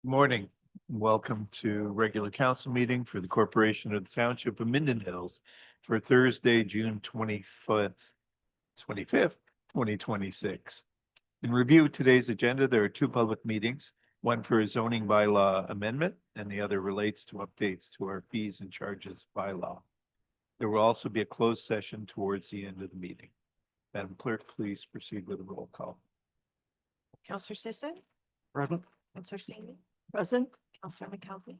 Morning. Welcome to regular council meeting for the Corporation of the Township of Minden Hills for Thursday, June 25th, 2026. In review of today's agenda, there are two public meetings, one for a zoning bylaw amendment and the other relates to updates to our fees and charges bylaw. There will also be a closed session towards the end of the meeting. Madam Clerk, please proceed with a roll call. Counselor Sisson, Present. Counselor Singh, Present. Counselor McKelvey,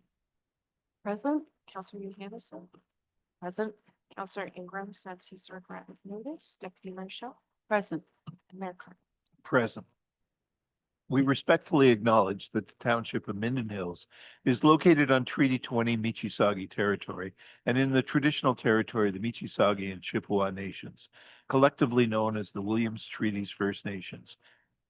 Present. Counselor Johannesson, present, Counselor Ingram, since he served grant with notice, Deputy Marshall, Present. and Mayor Clark. Present. We respectfully acknowledge that the Township of Minden Hills is located on Treaty 20 Michisagi territory and in the traditional territory of the Michisagi and Chippewa nations, collectively known as the Williams Treaties First Nations,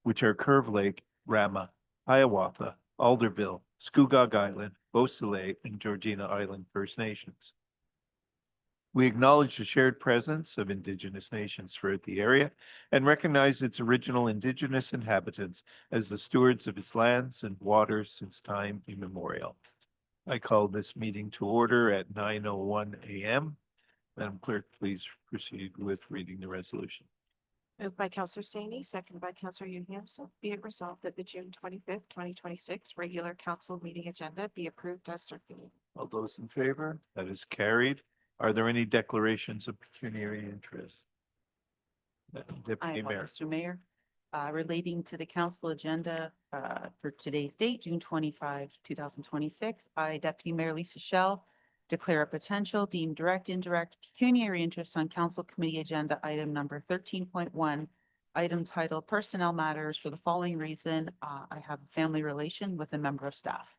which are Curve Lake, Rama, Hiawatha, Alderville, Scugog Island, Beausoleil, and Georgina Island First Nations. We acknowledge the shared presence of Indigenous nations throughout the area and recognize its original Indigenous inhabitants as the stewards of its lands and waters since time immemorial. I call this meeting to order at 9:01 a.m. Madam Clerk, please proceed with reading the resolution. Moved by Counselor Singh, seconded by Counselor Johannesson. Be it resolved that the June 25th, 2026 regular council meeting agenda be approved as circulated. All those in favor? That is carried. Are there any declarations of pecuniary interest? I Deputy have one, Mayor. Mr. Mayor, relating to the council agenda for today's date, June 25, 2026. I, Deputy Mayor Lisa Shell, declare a potential deemed direct, indirect pecuniary interest on council committee agenda item number 13.1, item titled Personnel Matters for the following reason. I have a family relation with a member of staff.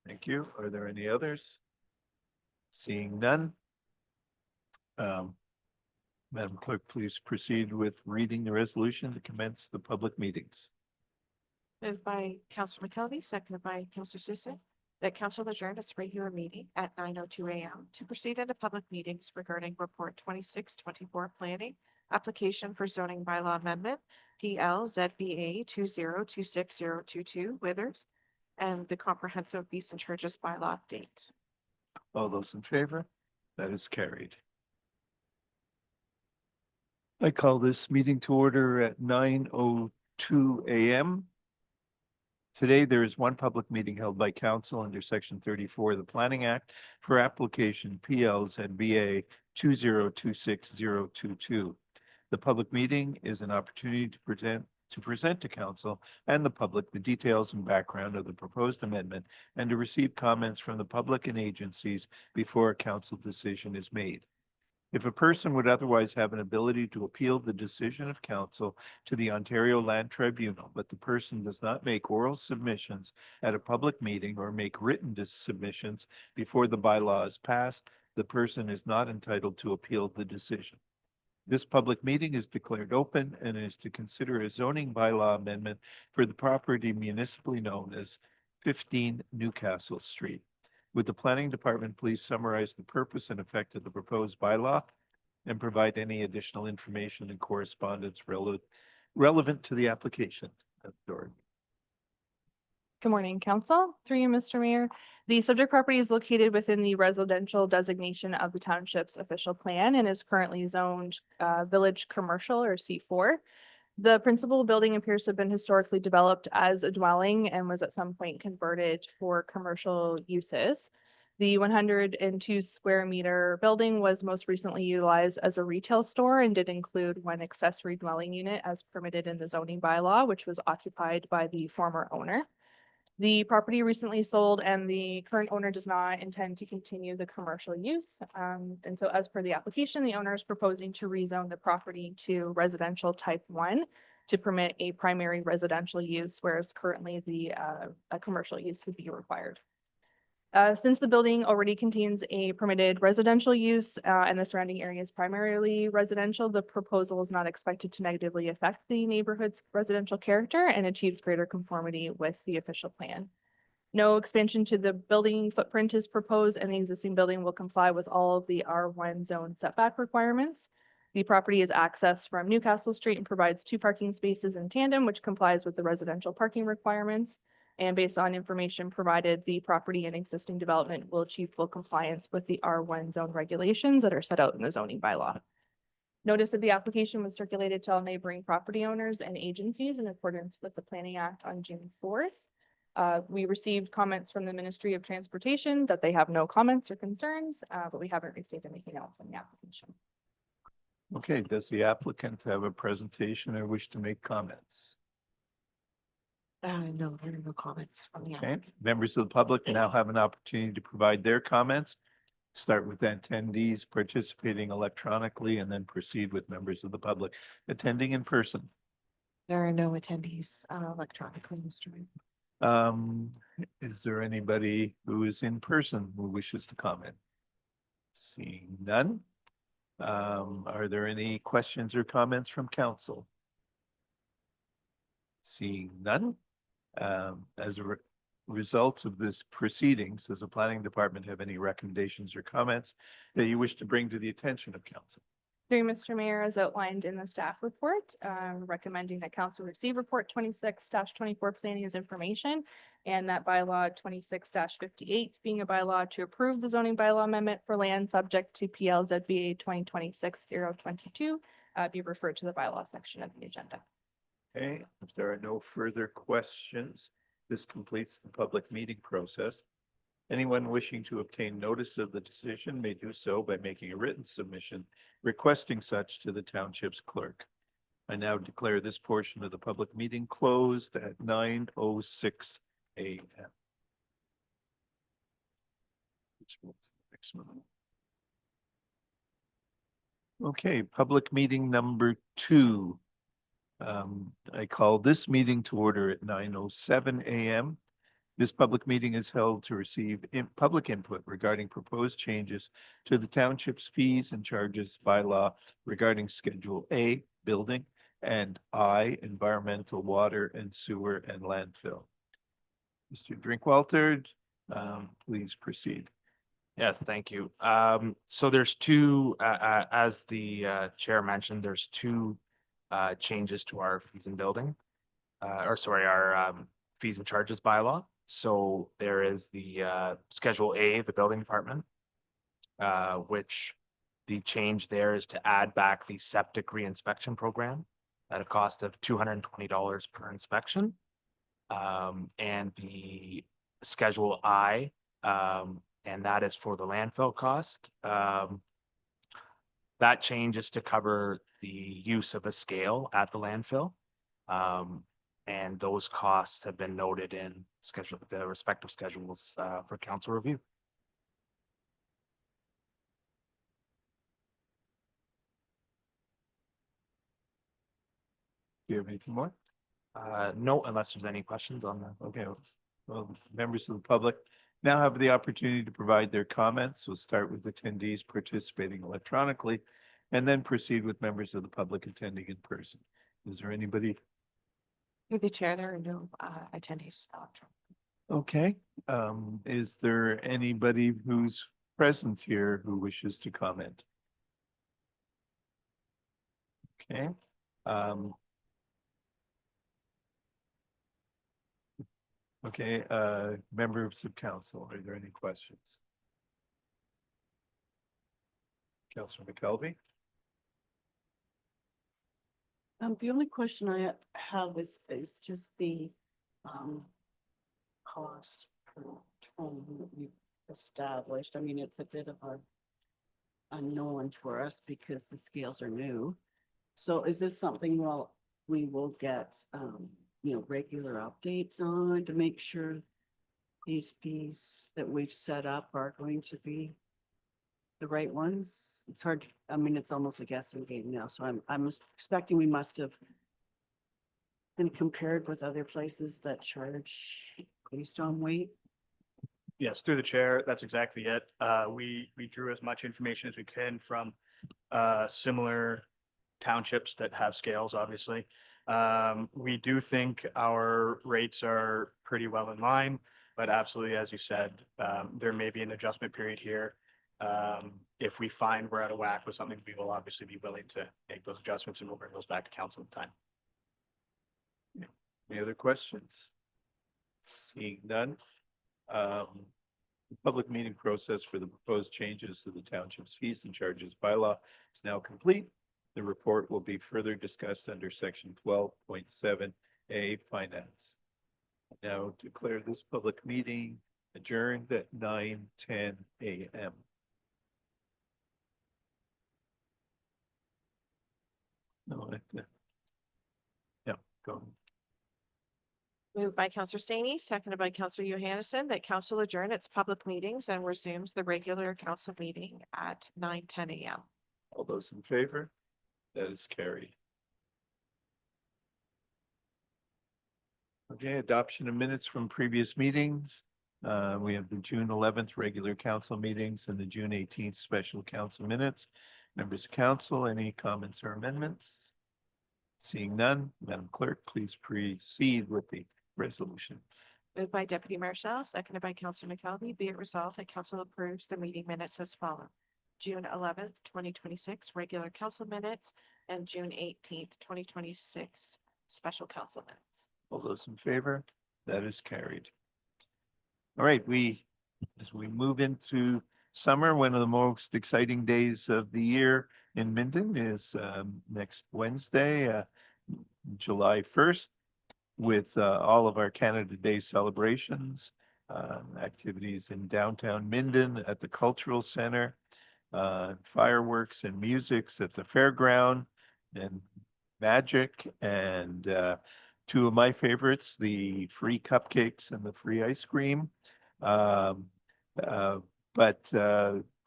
Thank you. Are there any others? Seeing none. Madam Clerk, please proceed with reading the resolution to commence the public meetings. Moved by Counselor McKelvey, seconded by Counselor Sisson, that council adjourn its regular meeting at 9:02 a.m. to proceed into public meetings regarding report 2624 planning application for zoning bylaw amendment PL ZBA 20260022 Withers and the comprehensive fees and charges bylaw update. All those in favor? That is carried. I call this meeting to order at 9:02 a.m. Today, there is one public meeting held by council under section 34 of the Planning Act for application PLZBA 20260022. The public meeting is an opportunity to present to council and the public the details and background of the proposed amendment and to receive comments from the public and agencies before a council decision is made. If a person would otherwise have an ability to appeal the decision of council to the Ontario Land Tribunal, but the person does not make oral submissions at a public meeting or make written submissions before the bylaw is passed, the person is not entitled to appeal the decision. This public meeting is declared open and is to consider a zoning bylaw amendment for the property municipally known as 15 Newcastle Street. Would the planning department please summarize the purpose and effect of the proposed bylaw and provide any additional information and correspondence relevant to the application? Dorothy. Good morning, council. Through you, Mr. Mayor. The subject property is located within the residential designation of the township's official plan and is currently zoned village commercial or C4. The principal building appears to have been historically developed as a dwelling and was at some point converted for commercial uses. The 102 square meter building was most recently utilized as a retail store and did include one accessory dwelling unit as permitted in the zoning bylaw, which was occupied by the former owner. The property recently sold and the current owner does not intend to continue the commercial use. And so as per the application, the owner is proposing to rezone the property to residential type 1 to permit a primary residential use, whereas currently a commercial use would be required. Since the building already contains a permitted residential use and the surrounding area is primarily residential, the proposal is not expected to negatively affect the neighborhood's residential character and achieves greater conformity with the official plan. No expansion to the building footprint is proposed, and the existing building will comply with all of the R1 zone setback requirements. The property is accessed from Newcastle Street and provides 2 parking spaces in tandem, which complies with the residential parking requirements. And based on information provided, the property and existing development will achieve full compliance with the R1 zone regulations that are set out in the zoning bylaw. Notice of the application was circulated to all neighboring property owners and agencies in accordance with the Planning Act on June 4th. We received comments from the Ministry of Transportation that they have no comments or concerns, but we haven't received anything else on the application. Okay, does the applicant have a presentation or wish to make comments? No, there are no comments from the Okay, applicant. members of the public now have an opportunity to provide their comments. Start with attendees participating electronically and then proceed with members of the public attending in person. There are no attendees electronically, Mr. Mayor. Is there anybody who is in person who wishes to comment? Seeing none. Are there any questions or comments from council? Seeing none. As a result of this proceedings, does the planning department have any recommendations or comments that you wish to bring to the attention of council? Through Mr. Mayor, as outlined in the staff report, recommending that council receive report 26-24 planning as information, and that bylaw 26-58 being a bylaw to approve the zoning bylaw amendment for land subject to PLZBA 2026-022 be referred to the bylaw section of the agenda. Okay, if there are no further questions, this completes the public meeting process. Anyone wishing to obtain notice of the decision may do so by making a written submission requesting such to the township's clerk. I now declare this portion of the public meeting closed at 9:06 a.m. Okay, public meeting number 2. I call this meeting to order at 9:07 a.m. This public meeting is held to receive public input regarding proposed changes to the township's fees and charges bylaw regarding Schedule A, building, and I, environmental, water and sewer and landfill. Mr. Drinkwalter, please proceed. Yes, thank you. So there's two, as the chair mentioned, there's two changes to our fees and building, our fees and charges bylaw. So there is the Schedule A, the building department, which the change there is to add back the septic reinspection program at a cost of $220 per inspection. And the Schedule I, and that is for the landfill cost. That change is to cover the use of a scale at the landfill. And those costs have been noted in the respective schedules for council review. Do you have anything more? No, unless there's any questions on that. Okay, well, members of the public now have the opportunity to provide their comments. We'll start with attendees participating electronically and then proceed with members of the public attending in person. Is there anybody? Through the chair, there are no attendees electronically. Okay, is there anybody who's present here who wishes to comment? Okay. Okay, members of council, are there any questions? Councilor McKelvey? The only question I have is just the cost per ton that we've established. I mean, it's a bit of a unknown for us because the scales are new. So is this something we will get regular updates on to make sure these fees that we've set up are going to be the right ones? It's hard. I mean, it's almost a guessing game now. So I'm expecting we must have been compared with other places that charge based on weight. Yes, through the chair, that's exactly it. We drew as much information as we can from similar townships that have scales, obviously. We do think our rates are pretty well in line, but absolutely, as you said, there may be an adjustment period here. If we find we're out of whack with something, we will obviously be willing to make those adjustments and we'll bring those back to council in time. Any other questions? Seeing none. The public meeting process for the proposed changes to the township's fees and charges bylaw is now complete. The report will be further discussed under section 12.7A Finance. I now declare this public meeting adjourned at 9:10 a.m. No, yeah, go. Moved by Counselor Staney, seconded by Counselor Johansson, that council adjourn its public meetings and resumes the regular council meeting at 9:10 a.m. All those in favor? That is carried. Okay, adoption of minutes from previous meetings. We have the June 11th regular council meetings and the June 18th special council minutes. Members of council, any comments or amendments? Seeing none, Madam Clerk, please proceed with the resolution. Moved by Deputy Mayor Shell, seconded by Counselor McKelvey, be it resolved that council approves the meeting minutes as follows. June 11th, 2026, regular council minutes, and June 18th, 2026, special council minutes. All those in favor? That is carried. All right, as we move into summer, one of the most exciting days of the year in Minden is next Wednesday, July 1st, with all of our Canada Day celebrations, activities in downtown Minden at the Cultural Center, fireworks and musics at the fairground, and magic, and two of my favorites, the free cupcakes and the free ice cream. But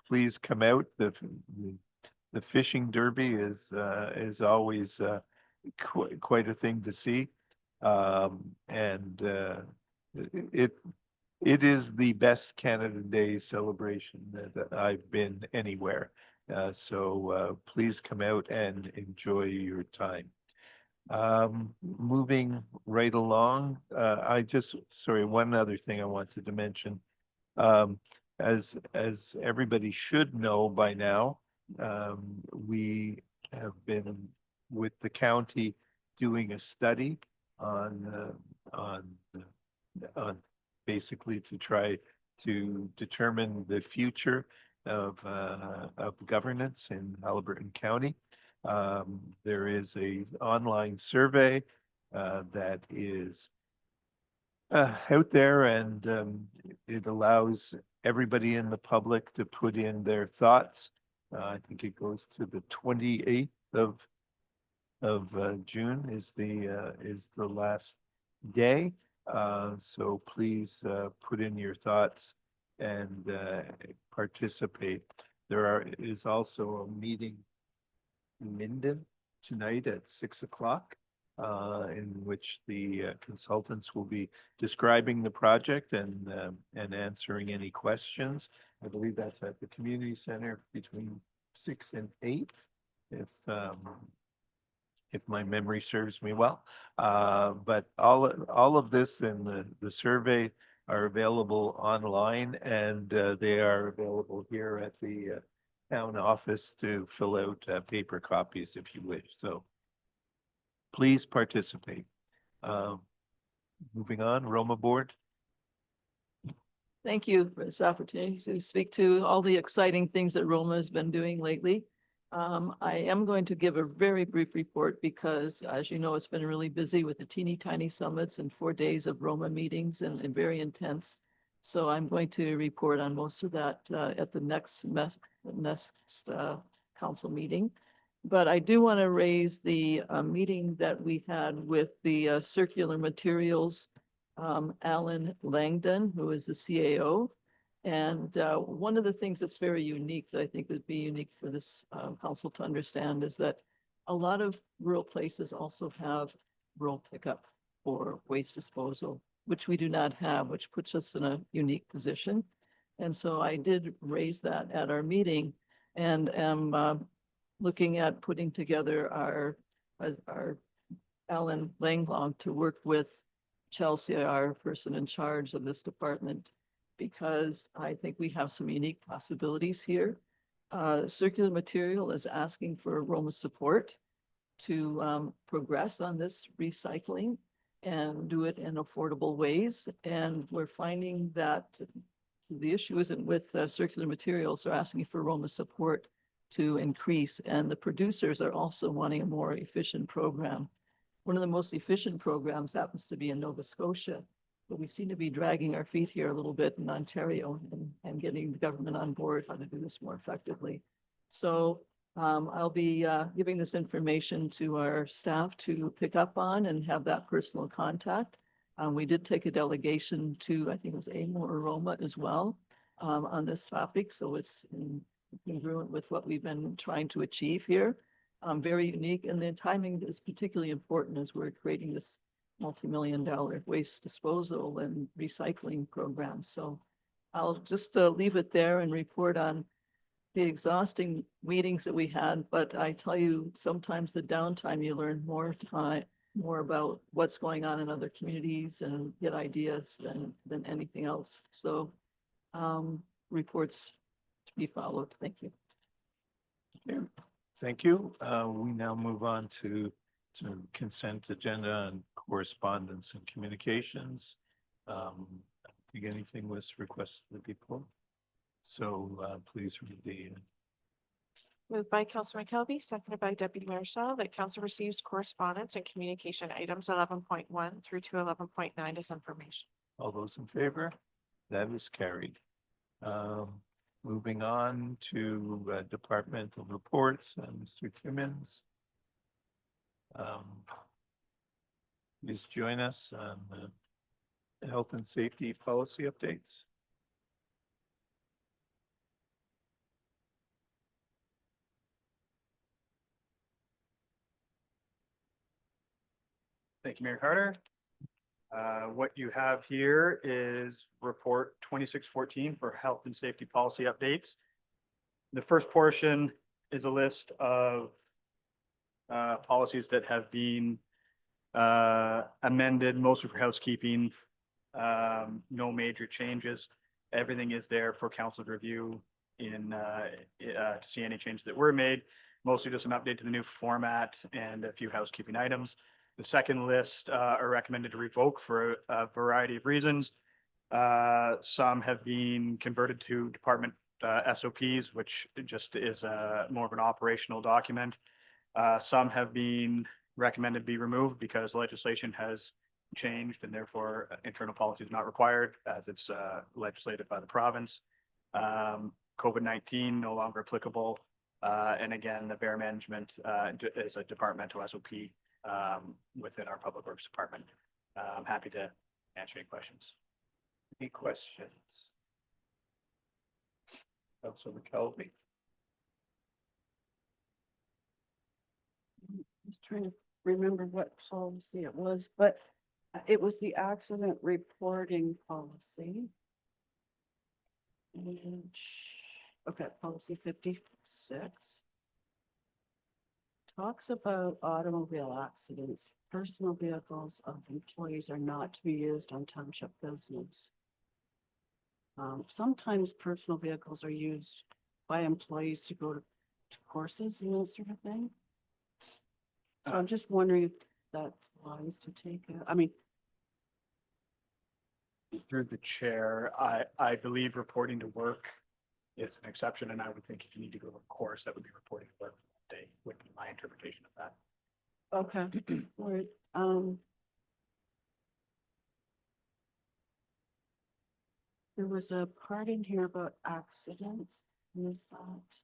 please come out. The fishing derby is always quite a thing to see. And it is the best Canada Day celebration that I've been anywhere. So please come out and enjoy your time. Moving right along, sorry, one other thing I wanted to mention. As everybody should know by now, we have been with the county doing a study on basically to try to determine the future of governance in Haliburton County. There is a online survey that is out there, and it allows everybody in the public to put in their thoughts. I think it goes to the 28th of June is the last day. So please put in your thoughts and participate. There is also a meeting in Minden tonight at 6 o'clock, in which the consultants will be describing the project and answering any questions. I believe that's at the community center between 6 and 8, if my memory serves me well. But all of this and the survey are available online, and they are available here at the town office to fill out paper copies if you wish. So please participate. Moving on, Roma Board. Thank you for this opportunity to speak to all the exciting things that Roma has been doing lately. I am going to give a very brief report because, as you know, it's been really busy with the teeny tiny summits and 4 days of Roma meetings and very intense. So I'm going to report on most of that at the next council meeting. But I do want to raise the meeting that we had with the circular materials, Alan Langdon, who is the CAO. And one of the things that's very unique that I think would be unique for this council to understand is that a lot of rural places also have rural pickup or waste disposal, which we do not have, which puts us in a unique position. And so I did raise that at our meeting, and am looking at putting together our Alan Langlong to work with Chelsea, our person in charge of this department, because I think we have some unique possibilities here. Circular Material is asking for Roma support to progress on this recycling. and do it in affordable ways. And we're finding that the issue isn't with circular materials. They're asking for Roma support to increase, and the producers are also wanting a more efficient program. One of the most efficient programs happens to be in Nova Scotia, but we seem to be dragging our feet here a little bit in Ontario and getting the government on board how to do this more effectively. So I'll be giving this information to our staff to pick up on and have that personal contact. We did take a delegation to, I think it was AMO or Roma as well, on this topic. So it's congruent with what we've been trying to achieve here. Very unique, and the timing is particularly important as we're creating this multi-million-dollar waste disposal and recycling program. So I'll just leave it there and report on the exhausting meetings that we had, but I tell you, sometimes the downtime, you learn more about what's going on in other communities and get ideas than anything else. So reports to be followed. Thank you. Thank you. We now move on to consent agenda and correspondence and communications. I don't think anything was requested to be pulled. So please read the. Moved by Councillor McKelvey, seconded by Deputy Mayor Shell, that council receives correspondence and communication items 11.1 through to 11.9 as information. All those in favor? That is carried. Moving on to departmental reports, Mr. Timmons. Please join us on the health and safety policy updates. Thank you, Mayor Carter. What you have here is report 2614 for health and safety policy updates. The first portion is a list of policies that have been amended, mostly for housekeeping. No major changes. Everything is there for council to review to see any changes that were made. Mostly just an update to the new format and a few housekeeping items. The second list are recommended to revoke for a variety of reasons. Some have been converted to department SOPs, which just is more of an operational document. Some have been recommended to be removed because legislation has changed and therefore internal policy is not required as it's legislated by the province. COVID-19 no longer applicable. And again, the bear management is a departmental SOP within our public works department. I'm happy to answer any questions. Any questions? Councilor McKelvey. Just trying to remember what policy it was, but it was the accident reporting policy. Okay, policy 56. Talks about automobile accidents. Personal vehicles of employees are not to be used on township business. Sometimes personal vehicles are used by employees to go to courses and that sort of thing. So I'm just wondering if that's wise to take it. I mean, Through the chair, I believe reporting to work is an exception, and I would think if you need to go to a course, that would be reporting to work that day, would be my interpretation of that. okay, all right. There was a part in here about accidents. Is that?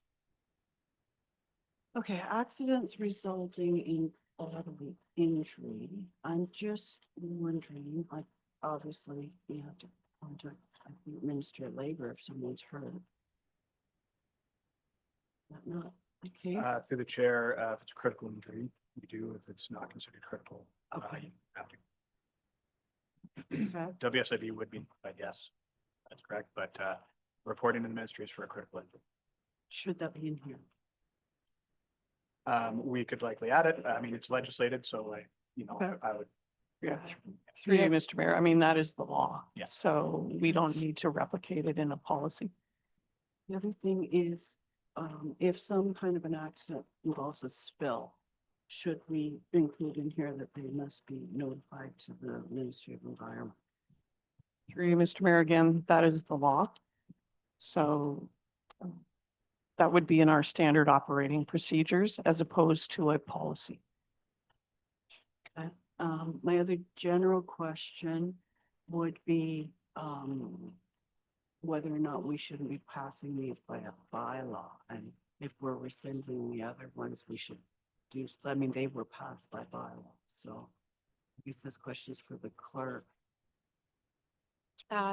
Okay, accidents resulting in bodily injury. I'm just wondering, like, obviously, you have to contact the Ministry of Labor if someone's hurt. That not okay? Through the chair, if it's a critical injury, we do. If it's not considered critical, Okay. you have to. Okay. WSIB would be, but yes, that's correct. But reporting to the ministry is for a critical injury. Should that be in here? We could likely add it. I mean, it's legislated, so Okay. I would. Yeah, through you, Mr. Mayor. I mean, that is the law. Yeah. So we don't need to replicate it in a policy. The other thing is, if some kind of an accident involves a spill, should we include in here that they must be notified to the Ministry of Environment? Through you, Mr. Mayor, again, that is the law. So that would be in our standard operating procedures as opposed to a policy. My other general question would be, whether or not we shouldn't be passing these by a bylaw, and if we're rescinding the other ones, we should do, I mean, they were passed by bylaw, so I guess this question is for the clerk.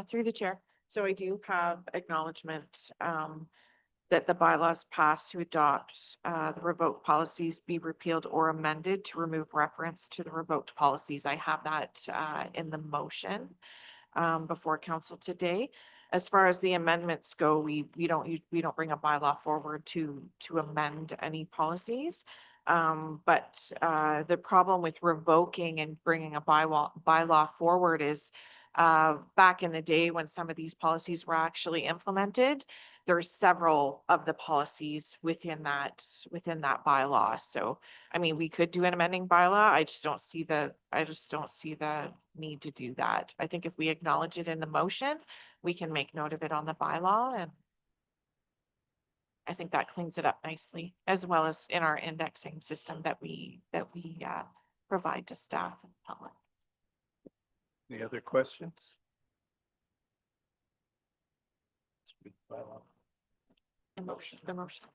Through the chair. So I do have acknowledgement that the bylaws passed to adopt the revoked policies be repealed or amended to remove reference to the revoked policies. I have that in the motion before council today. As far as the amendments go, we don't bring a bylaw forward to amend any policies. But the problem with revoking and bringing a bylaw forward is back in the day when some of these policies were actually implemented, there's several of the policies within that bylaw. So, I mean, we could do an amending bylaw. I just don't see the need to do that. I think if we acknowledge it in the motion, we can make note of it on the bylaw, and I think that cleans it up nicely, as well as in our indexing system that we provide to staff and public. Any other questions? The motion.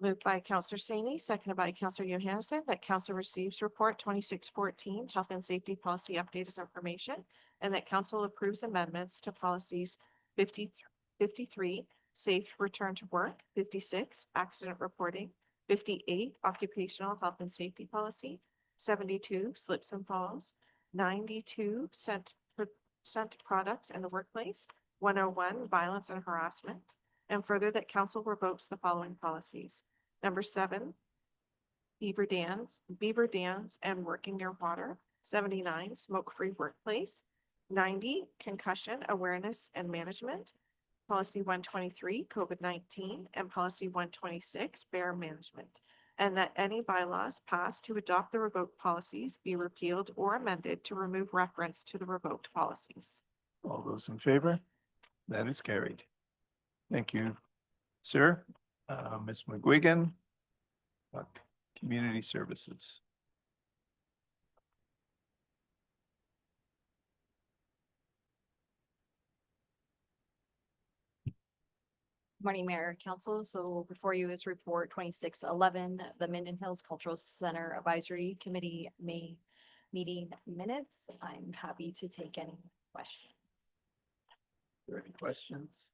Moved by Counselor Saney, seconded by Counselor Johansson, that council receives report 2614 health and safety policy update as information, and that council approves amendments to policies 53 safe return to work, 56 accident reporting, 58 occupational health and safety policy, 72 slips and falls, 92 scent products in the workplace, 101 violence and harassment, and further that council revokes the following policies. Number 7, beaver dams and working near water. 79, smoke-free workplace. 90, concussion awareness and management. Policy 123, COVID-19, and policy 126, bear management. And that any bylaws passed to adopt the revoked policies be repealed or amended to remove reference to the revoked policies. All those in favor? That is carried. Thank you, sir. Ms. McGuigan, Community Services. Morning, Mayor, Council. So before you is report 2611, the Minden Hills Cultural Center Advisory Committee May meeting minutes. I'm happy to take any questions. Are there any questions?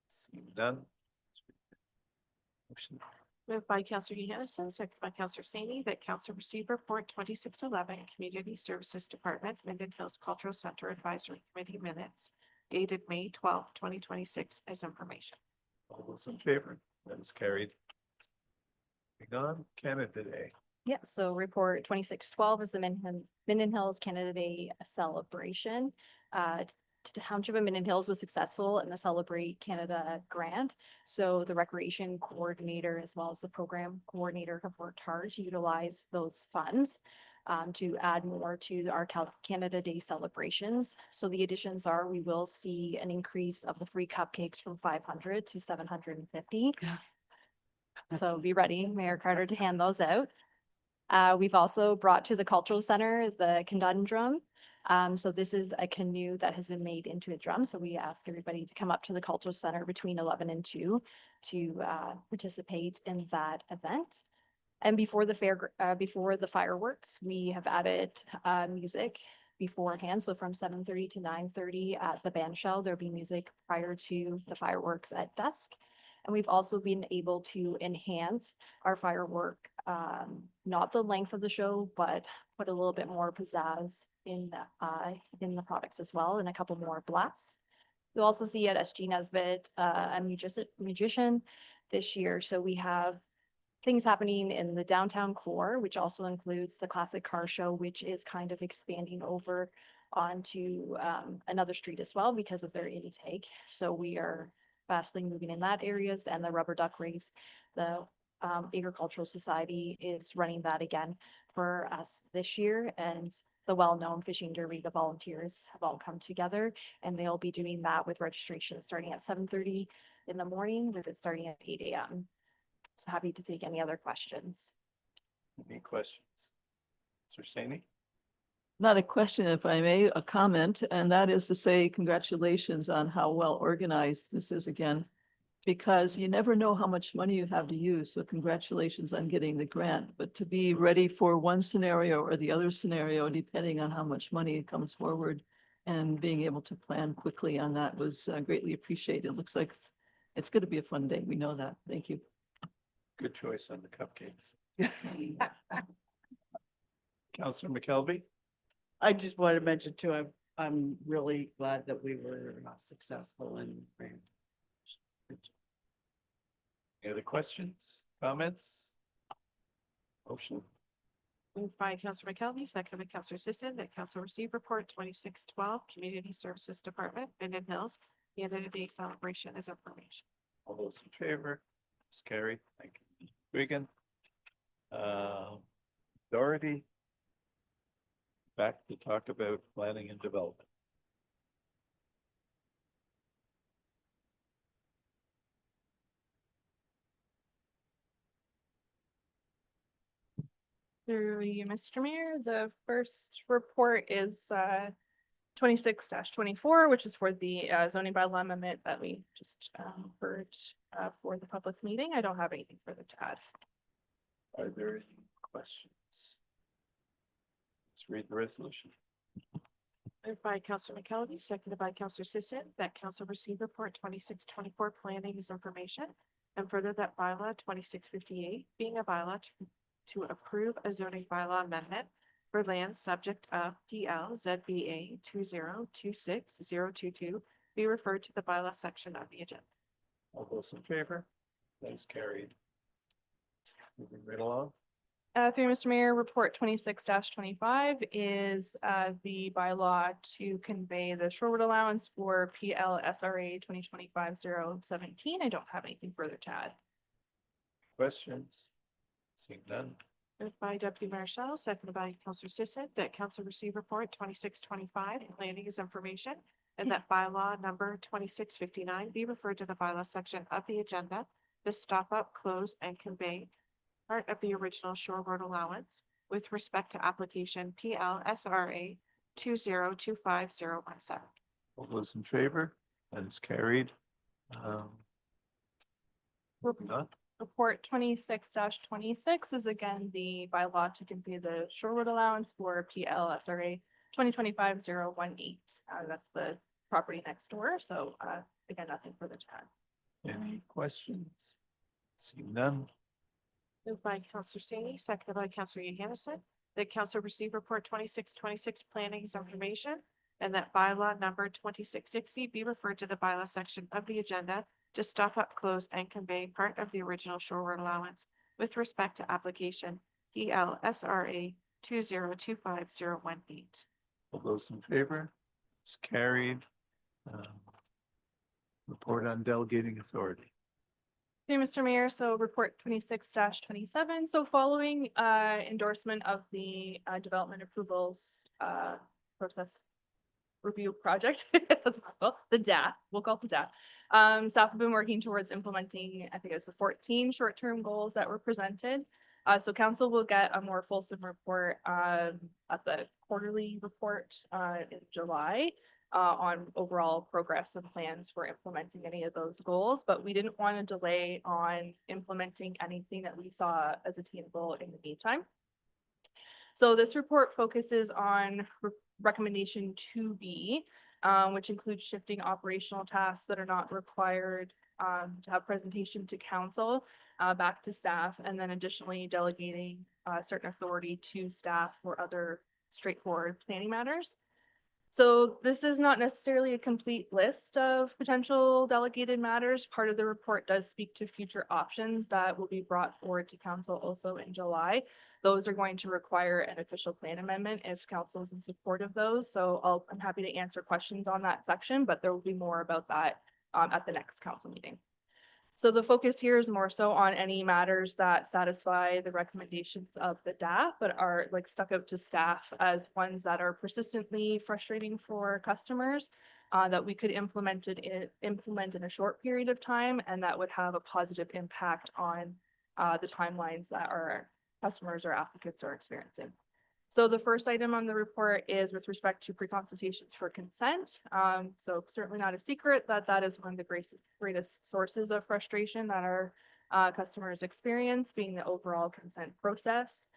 Seeing none. Motion. Moved by Counselor Johansson, seconded by Counselor Saney, that council receive report 2611, Community Services Department, Minden Hills Cultural Center Advisory Committee minutes dated May 12, 2026 as information. All those in favor? That is carried. Moving on, Canada Day. Yeah, so report 2612 is the Minden Hills Canada Day celebration. Township of Minden Hills was successful in the Celebrate Canada grant. So the recreation coordinator as well as the program coordinator have worked hard to utilize those funds to add more to our Canada Day celebrations. So the additions are, we will see an increase of the free cupcakes from 500 to 750. So be ready, Mayor Carter, to hand those out. We've also brought to the Cultural Center the conundrum. So this is a canoe that has been made into a drum. So we ask everybody to come up to the Cultural Center between 11 and 2 to participate in that event. And before the fireworks, we have added music beforehand. So from 7:30 to 9:30 at the band shell, there'll be music prior to the fireworks at dusk. And we've also been able to enhance our firework, not the length of the show, but put a little bit more pizzazz in the products as well, and a couple more blasts. You'll also see at SG Nesbitt a magician this year. So we have things happening in the downtown core, which also includes the classic car show, which is kind of expanding over onto another street as well because of their intake. So we are fastly moving in that areas, and the rubber duck race, the Agricultural Society is running that again for us this year, and the well-known Fishing Derby, the volunteers have all come together, and they'll be doing that with registration starting at 7:30 in the morning, with it starting at 8 a.m. So happy to take any other questions. Any questions? Mr. Staney? Not a question, if I may, a comment, and that is to say congratulations on how well organized this is again. Because you never know how much money you have to use, so congratulations on getting the grant, but to be ready for one scenario or the other scenario, depending on how much money comes forward. And being able to plan quickly on that was greatly appreciated. It looks like it's going to be a fun day. We know that. Thank you. Good choice on the cupcakes. Counselor McKelvey? I just wanted to mention too, I'm really glad that we were successful in. Any other questions, comments? Motion? Moved by Counselor McKelvey, seconded by Counselor Sisson, that council receive report 2612, Community Services Department, Minden Hills, Canada Day celebration as information. All those in favor? It's carried. Thank you. Regan? Doherty? Back to talk about planning and development. Through you, Mr. Mayor, the first report is 26-24, which is for the zoning bylaw amendment that we just heard for the public meeting. I don't have anything further to add. Are there any questions? Let's read the resolution. Moved by Counselor McKelvey, seconded by Counselor Sisson, that council receive report 2624, planning is information, and further that bylaw 2658, being a bylaw to approve a zoning bylaw amendment for lands subject of PL ZBA 2026022 be referred to the bylaw section of the agenda. All those in favor? That is carried. Moving right along. Through Mr. Mayor, report 26-25 is the bylaw to convey the shorewood allowance for PLSRA 2025-017. I don't have anything further to add. Questions? Seeing none. Moved by Deputy Marshall, seconded by Counselor Sisson, that council receive report 2625, planning is information, and that bylaw number 2659 be referred to the bylaw section of the agenda to stop up, close, and convey part of the original shore road allowance with respect to application PLSRA 2025017. All those in favor? That is carried. Moving on. Report 26-26 is again the bylaw to convey the shorewood allowance for PLSRA 2025-018. That's the property next door. So again, nothing further to add. Any questions? Seeing none. Moved by Counselor Saney, seconded by Counselor Johannesson, that council receive report 2626, planning's information, and that bylaw number 2660 be referred to the bylaw section of the agenda to stop up, close, and convey part of the original shoreward allowance with respect to application PLSRA 2025018. All those in favor? It's carried. Report on delegating authority. Hey, Mr. Mayor, so report 26-27. So following endorsement of the development approvals process review project, that's the DAP, we'll call it the DAP. Staff have been working towards implementing, I think it's the 14 short-term goals that were presented. So council will get a more fulsome report at the quarterly report in July on overall progress and plans for implementing any of those goals, but we didn't want to delay on implementing anything that we saw as attainable in the meantime. So this report focuses on recommendation 2B, which includes shifting operational tasks that are not required to have presentation to council back to staff, and then additionally delegating certain authority to staff for other straightforward planning matters. So this is not necessarily a complete list of potential delegated matters. Part of the report does speak to future options that will be brought forward to council also in July. Those are going to require an official plan amendment if council is in support of those. So I'm happy to answer questions on that section, but there will be more about that at the next council meeting. So the focus here is more so on any matters that satisfy the recommendations of the DAP, but are like stuck out to staff as ones that are persistently frustrating for customers, that we could implement in a short period of time, and that would have a positive impact on the timelines that our customers or applicants are experiencing. So the first item on the report is with respect to pre-consultations for consent. So certainly not a secret that that is one of the greatest sources of frustration that our customers experience, being the overall consent process.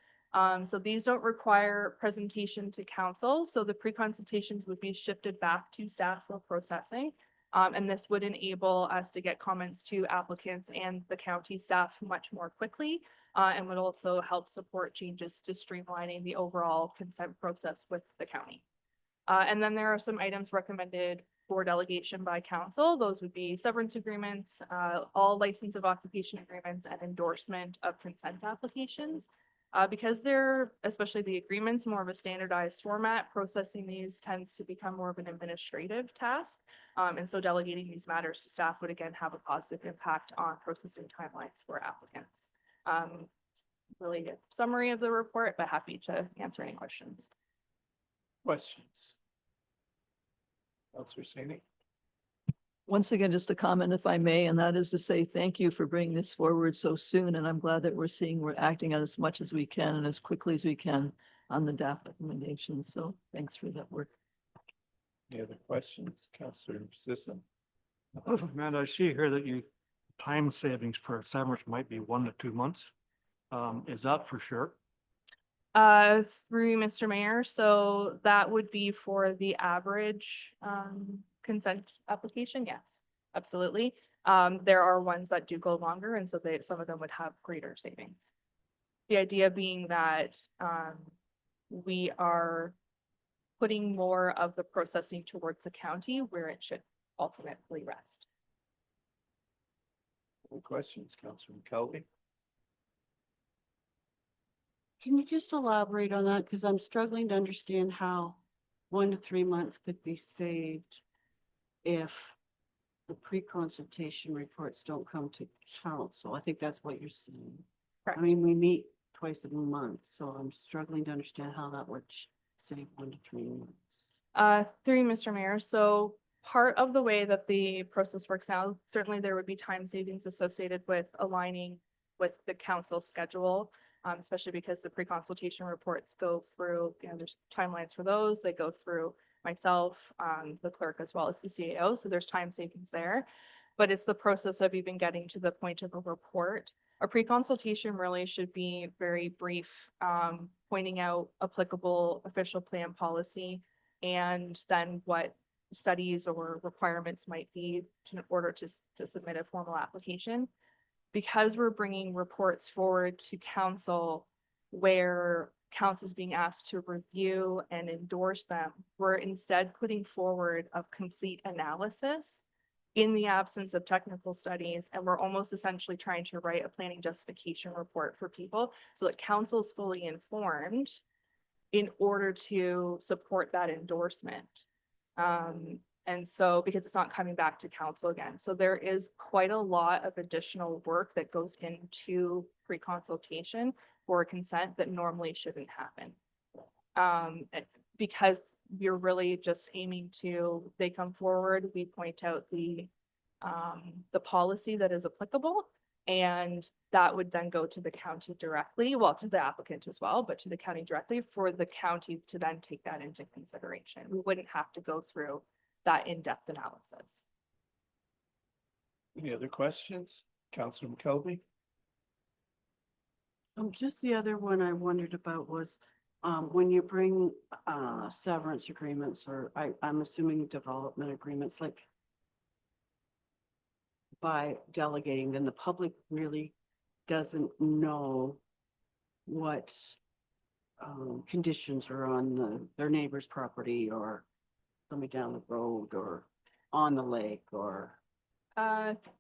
So these don't require presentation to council. So the pre-consultations would be shifted back to staff for processing. And this would enable us to get comments to applicants and the county staff much more quickly, and would also help support changes to streamlining the overall consent process with the county. And then there are some items recommended for delegation by council. Those would be severance agreements, all license of occupation agreements, and endorsement of consent applications. Because they're, especially the agreements, more of a standardized format, processing these tends to become more of an administrative task. And so delegating these matters to staff would again have a positive impact on processing timelines for applicants. Really good summary of the report, but happy to answer any questions. Questions? Counselor Sini? Once again, just a comment, if I may, and that is to say thank you for bringing this forward so soon. And I'm glad that we're acting on as much as we can and as quickly as we can on the DAP recommendations. So thanks for that work. Any other questions? Counselor Sisson? Amanda, I see here that you time savings for severance might be 1 to 2 months. Is that for sure? Through Mr. Mayor, so that would be for the average consent application, yes, absolutely. There are ones that do go longer, and so some of them would have greater savings. The idea being that we are putting more of the processing towards the county where it should ultimately rest. Any questions? Counselor McKelvey? Can you just elaborate on that? Because I'm struggling to understand how 1 to 3 months could be saved if the pre-consultation reports don't come to council. I think that's what you're saying. Correct. I mean, we meet twice a month, so I'm struggling to understand how that would save 1 to 3 months. Through Mr. Mayor, so part of the way that the process works now, certainly there would be time savings associated with aligning with the council schedule. Especially because the pre-consultation reports go through, there's timelines for those. They go through myself, the clerk, as well as the CAO. So there's time savings there. But it's the process of even getting to the point of a report. A pre-consultation really should be very brief, pointing out applicable official plan policy, and then what studies or requirements might be in order to submit a formal application. Because we're bringing reports forward to council where council is being asked to review and endorse them, we're instead putting forward a complete analysis in the absence of technical studies. And we're almost essentially trying to write a planning justification report for people so that council is fully informed in order to support that endorsement. And so, because it's not coming back to council again. So there is quite a lot of additional work that goes into pre-consultation for consent that normally shouldn't happen. Because you're really just aiming to, they come forward, we point out the policy that is applicable, and that would then go to the county directly, well, to the applicant as well, but to the county directly for the county to then take that into consideration. We wouldn't have to go through that in-depth analysis. Any other questions? Counselor McKelvey? Just the other one I wondered about was when you bring severance agreements, or I'm assuming development agreements, like by delegating, then the public really doesn't know what conditions are on their neighbor's property, or coming down the road, or on the lake, or.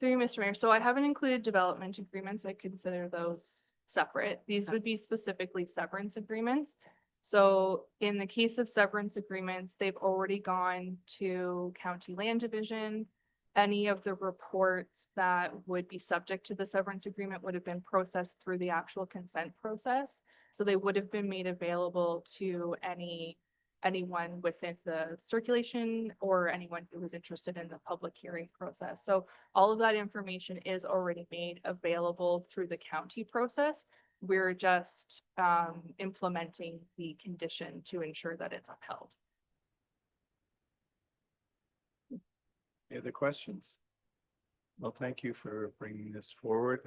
Through Mr. Mayor, so I haven't included development agreements. I consider those separate. These would be specifically severance agreements. So in the case of severance agreements, they've already gone to county land division, any of the reports that would be subject to the severance agreement would have been processed through the actual consent process. So they would have been made available to anyone within the circulation or anyone who was interested in the public hearing process. So all of that information is already made available through the county process. We're just implementing the condition to ensure that it's upheld. Any other questions? Well, thank you for bringing this forward.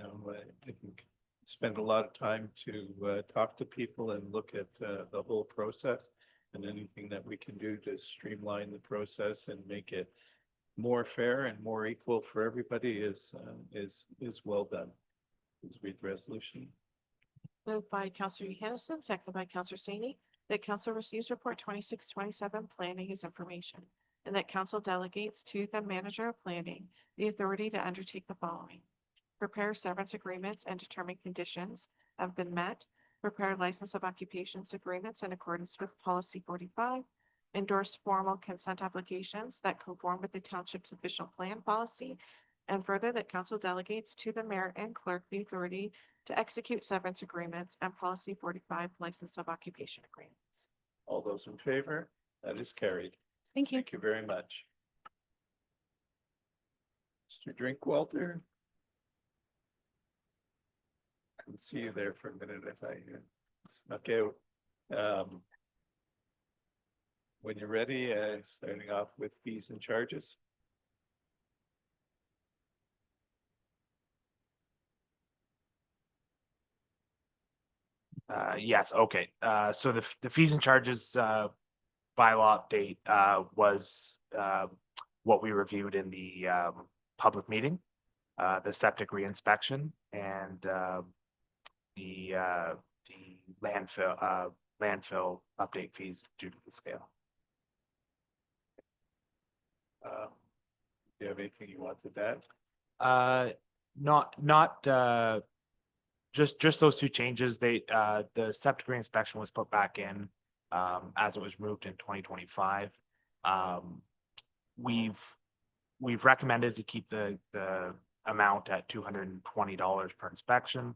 I think spend a lot of time to talk to people and look at the whole process, and anything that we can do to streamline the process and make it more fair and more equal for everybody is well done. Please read the resolution. Moved by Counselor Hennessy, seconded by Counselor Saney, that council receives report 2627 planning as information, and that council delegates to the manager of planning the authority to undertake the following: prepare severance agreements and determine conditions have been met, prepare license of occupations agreements in accordance with policy 45, endorse formal consent applications that conform with the township's official plan policy, and further that council delegates to the mayor and clerk the authority to execute severance agreements and policy 45 license of occupation agreements. All those in favor? That is carried. Thank you. Thank you very much. Mr. Drinkwalter? I couldn't see you there for a minute. I thought you snuck out. When you're ready, starting off with fees and charges. Yes, okay. So the fees and charges bylaw update was what we reviewed in the public meeting, the septic reinspection and the landfill update fees due to the scale. Do you have anything you want to add? Not just those two changes. The septic reinspection was put back in as it was moved in 2025. We've recommended to keep the amount at $220 per inspection.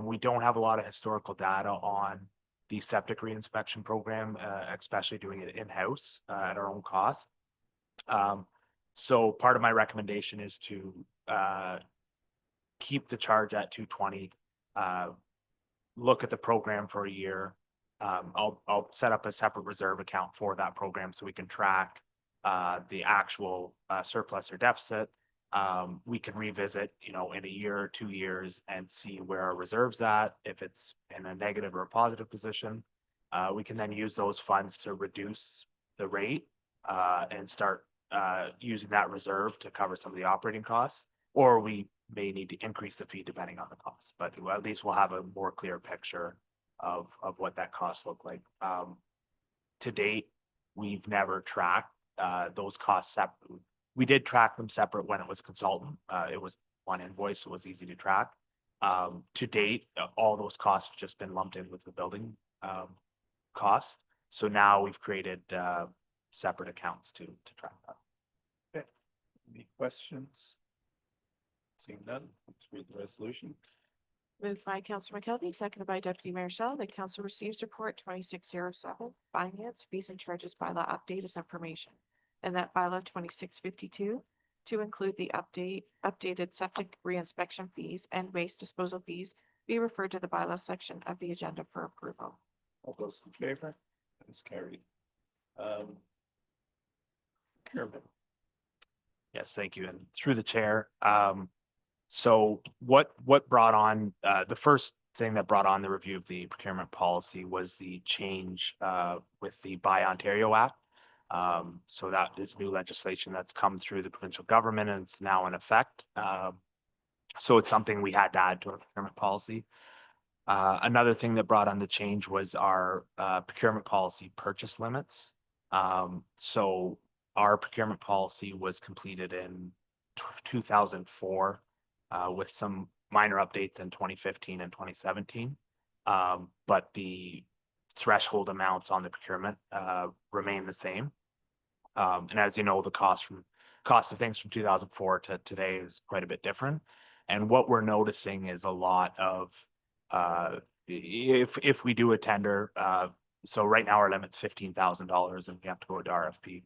We don't have a lot of historical data on the septic reinspection program, especially doing it in-house at our own cost. So part of my recommendation is to keep the charge at $220. Look at the program for a year. I'll set up a separate reserve account for that program so we can track the actual surplus or deficit. We can revisit, in a year or 2 years and see where our reserve's at. If it's in a negative or a positive position, we can then use those funds to reduce the rate and start using that reserve to cover some of the operating costs, or we may need to increase the fee depending on the cost, but at least we'll have a more clear picture of what that costs look like. To date, we've never tracked those costs separate. We did track them separate when it was a consultant. It was one invoice, so it was easy to track. To date, all those costs have just been lumped in with the building costs. So now we've created separate accounts to track that. Okay. Any questions? Seeing none, let's read the resolution. Moved by Counselor McKelvey, seconded by Deputy Mayor Shell, that council receives report 2607, finance, fees and charges bylaw update as information, and that bylaw 2652 to include the updated septic reinspection fees and waste disposal fees be referred to the bylaw section of the agenda for approval. All those in favor? That is carried. Procurement. Yes, thank you. And through the chair, so what brought on the first thing that brought on the review of the procurement policy was the change with the Buy Ontario Act. So that is new legislation that's come through the provincial government and it's now in effect. So it's something we had to add to our procurement policy. Another thing that brought on the change was our procurement policy purchase limits. So our procurement policy was completed in 2004 with some minor updates in 2015 and 2017. But the threshold amounts on the procurement remain the same. And as you know, the cost of things from 2004 to today is quite a bit different. And what we're noticing is a lot of, if we do a tender, so right now our limit's $15,000 and we have to go to RFP.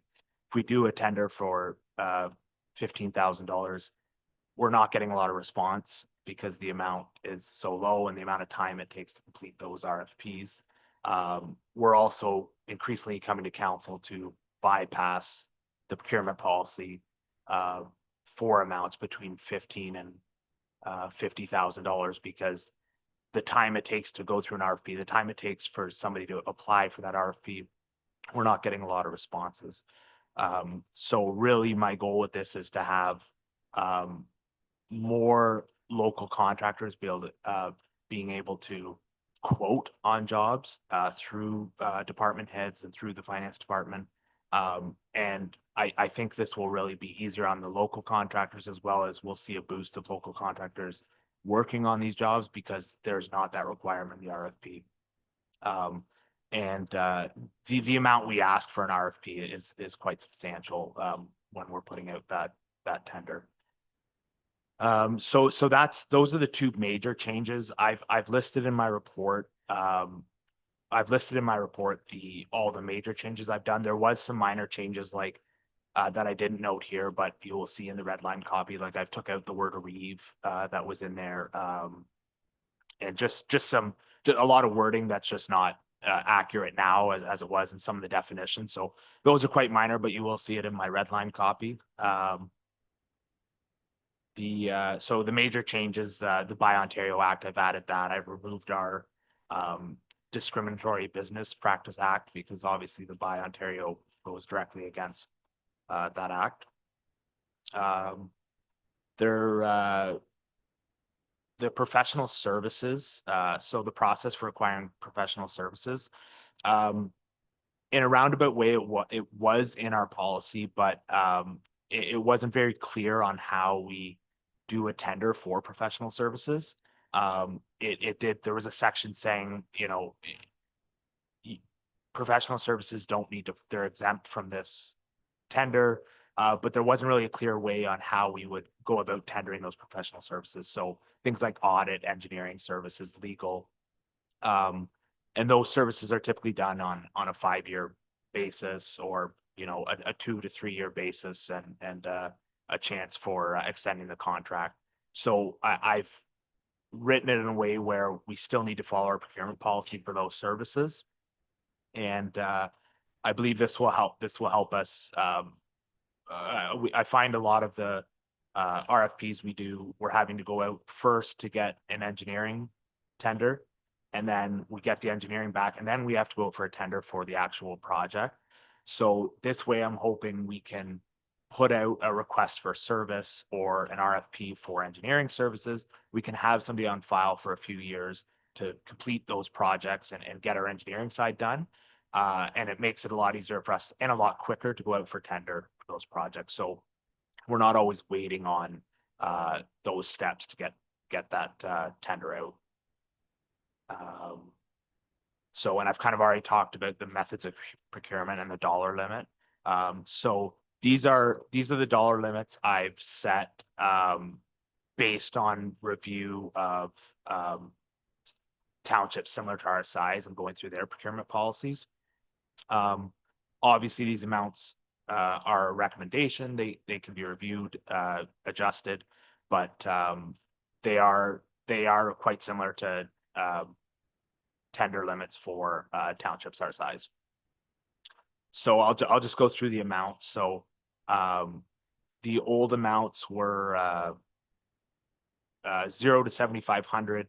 If we do a tender for $15,000, we're not getting a lot of response because the amount is so low and the amount of time it takes to complete those RFPs. We're also increasingly coming to council to bypass the procurement policy for amounts between $15,000 and $50,000 because the time it takes to go through an RFP, the time it takes for somebody to apply for that RFP, we're not getting a lot of responses. So really my goal with this is to have more local contractors being able to quote on jobs through department heads and through the finance department. And I think this will really be easier on the local contractors, as well as we'll see a boost of local contractors working on these jobs because there's not that requirement in the RFP. The amount we ask for an RFP is quite substantial when we're putting out that tender. So those are the two major changes I've listed in my report. I've listed in my report all the major changes I've done. There was some minor changes like that I didn't note here, but you will see in the red line copy, like I've took out the word "reeve" that was in there. And just a lot of wording that's just not accurate now as it was in some of the definitions. So those are quite minor, but you will see it in my red line copy. So the major changes, the Buy Ontario Act, I've added that. I've removed our Discriminatory Business Practice Act because obviously the Buy Ontario goes directly against that act. The professional services, so the process for acquiring professional services, in a roundabout way, it was in our policy, but it wasn't very clear on how we do a tender for professional services. There was a section saying, professional services they're exempt from this tender, but there wasn't really a clear way on how we would go about tendering those professional services. So things like audit, engineering services, legal, and those services are typically done on a 5-year basis or, a 2 to 3 year basis and a chance for extending the contract. So I've written it in a way where we still need to follow our procurement policy for those services. And I believe this will help us. I find a lot of the RFPs we're having to go out first to get an engineering tender, and then we get the engineering back, and then we have to go for a tender for the actual project. So this way, I'm hoping we can put out a request for service or an RFP for engineering services. We can have somebody on file for a few years to complete those projects and get our engineering side done. And it makes it a lot easier for us and a lot quicker to go out for tender for those projects. So we're not always waiting on those steps to get that tender out. And I've kind of already talked about the methods of procurement and the dollar limit. So these are the dollar limits I've set based on review of townships similar to our size and going through their procurement policies. Obviously, these amounts are a recommendation. They can be reviewed, adjusted, but they are quite similar to tender limits for townships our size. So I'll just go through the amounts. So the old amounts were 0 to 7,500.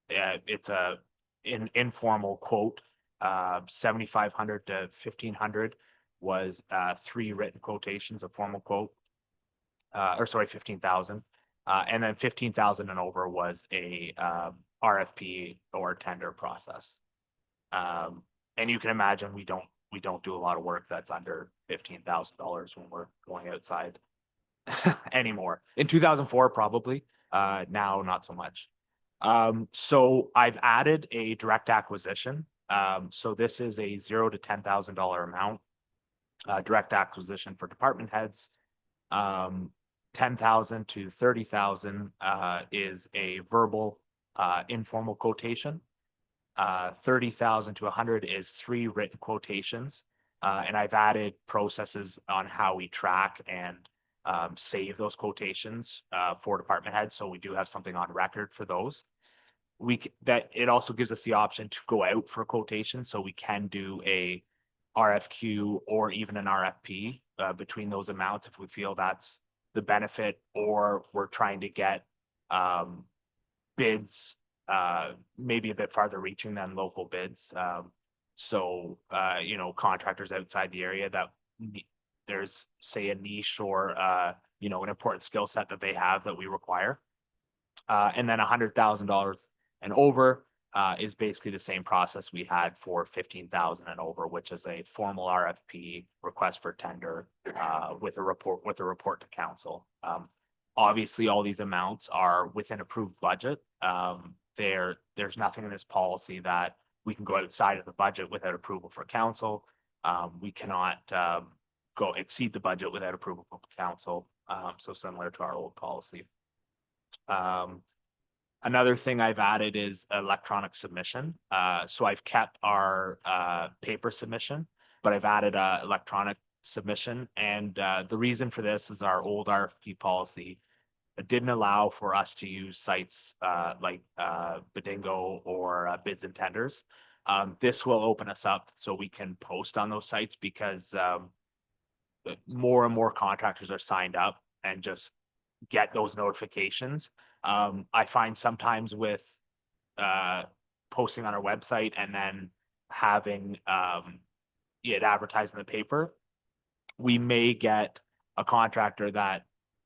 It's an informal quote. 7,500 to 1,500 was 3 written quotations, a formal quote. 15,000. And then 15,000 and over was a RFP or tender process. And you can imagine we don't do a lot of work that's under $15,000 when we're going outside anymore. In 2004, probably. Now, not so much. So I've added a direct acquisition. So this is a $0 to $10,000 amount. direct acquisition for department heads. 10,000 to 30,000 is a verbal informal quotation. 30,000 to 100 is 3 written quotations. And I've added processes on how we track and save those quotations for department heads. So we do have something on record for those. That it also gives us the option to go out for quotation, so we can do a RFQ or even an RFP between those amounts if we feel that's the benefit, or we're trying to get bids maybe a bit farther reaching than local bids. So you know, contractors outside the area that there's say a niche or you know, an important skill set that they have that we require. And then $100,000 and over is basically the same process we had for 15,000 and over, which is a formal RFP request for tender with a report to council. Obviously, all these amounts are within approved budget. There's nothing in this policy that we can go outside of the budget without approval for council. We cannot go exceed the budget without approval from council. So similar to our old policy. Another thing I've added is electronic submission. So I've kept our paper submission, but I've added electronic submission. And the reason for this is our old RFP policy didn't allow for us to use sites like Bedingo or Bids and Tenders. This will open us up so we can post on those sites, because more and more contractors are signed up and just get those notifications. I find sometimes with posting on our website and then having it advertised in the paper, we may get a contractor that,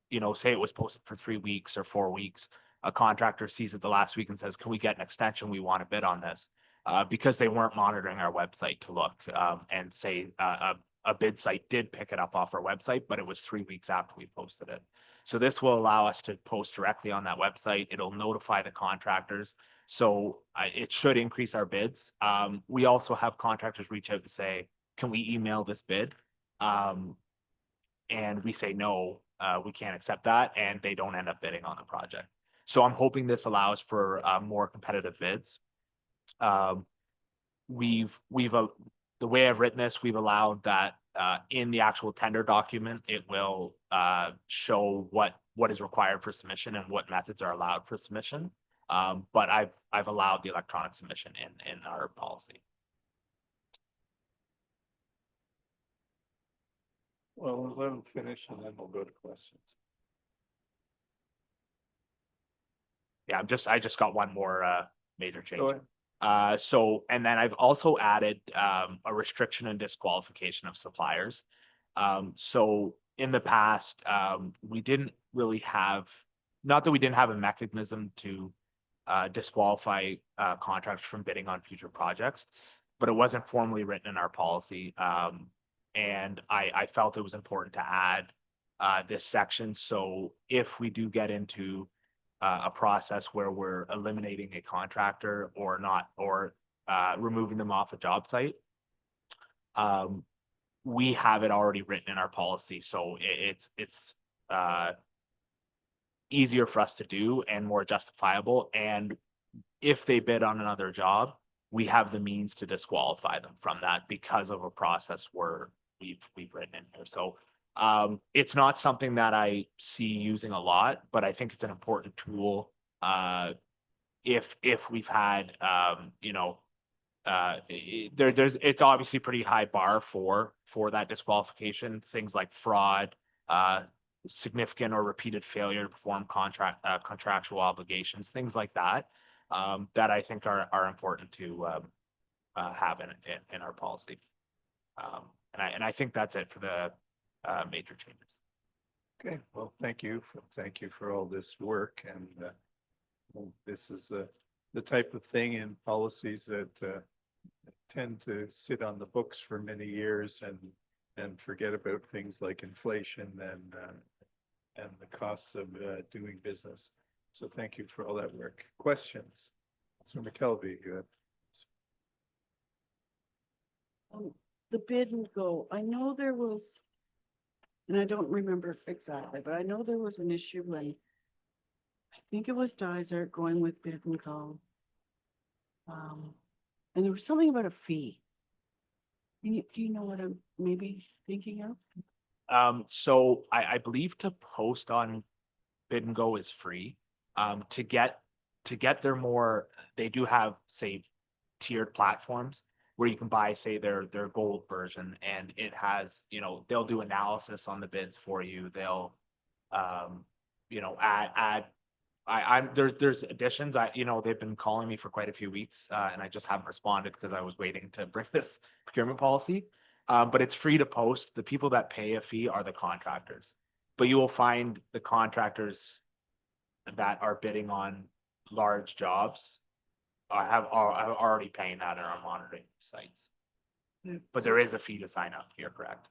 you know, say it was posted for 3 weeks or 4 weeks. A contractor sees it the last week and says, can we get an extension? We want to bid on this, because they weren't monitoring our website to look and say a bid site did pick it up off our website, but it was 3 weeks after we posted it. So this will allow us to post directly on that website. It'll notify the contractors. So it should increase our bids. We also have contractors reach out and say, can we email this bid? And we say, no, we can't accept that. And they don't end up bidding on the project. So I'm hoping this allows for more competitive bids. The way I've written this, we've allowed that in the actual tender document, it will show what is required for submission and what methods are allowed for submission. But I've allowed the electronic submission in our policy. Well, let them finish and then we'll go to questions. Yeah, I just got one more major change. Go ahead. So, and then I've also added a restriction and disqualification of suppliers. So in the past, we didn't really have, not that we didn't have a mechanism to disqualify contractors from bidding on future projects, but it wasn't formally written in our policy. And I felt it was important to add this section. So if we do get into a process where we're eliminating a contractor or not, or removing them off a job site, we have it already written in our policy. So it's easier for us to do and more justifiable. And if they bid on another job, we have the means to disqualify them from that because of a process where we've written in here. So it's not something that I see using a lot, but I think it's an important tool. If we've had, you know, it's obviously pretty high bar for that disqualification, things like fraud, significant or repeated failure to perform contractual obligations, things like that, that I think are important to have in our policy. And I think that's it for the major changes. Okay, well, thank you for all this work, and well, this is the type of thing in policies that tend to sit on the books for many years and forget about things like inflation and the costs of doing business. So thank you for all that work. Questions? So McKelvey, you have. the bid and go, I know there was, and I don't remember exactly, but I know there was an issue when I think it was Dizer going with bid and go. And there was something about a fee. Do you know what I'm maybe thinking of? So I believe to post on Bid and Go is free. To get their more, they do have, say, tiered platforms where you can buy, say, their gold version, and it has, they'll do analysis on the bids for you. They'll, add. There's additions. They've been calling me for quite a few weeks, and I just haven't responded because I was waiting to bring this procurement policy. But it's free to post. The people that pay a fee are the contractors. But you will find the contractors that are bidding on large jobs are already paying that and are monitoring sites. But there is a fee to sign up. You're correct.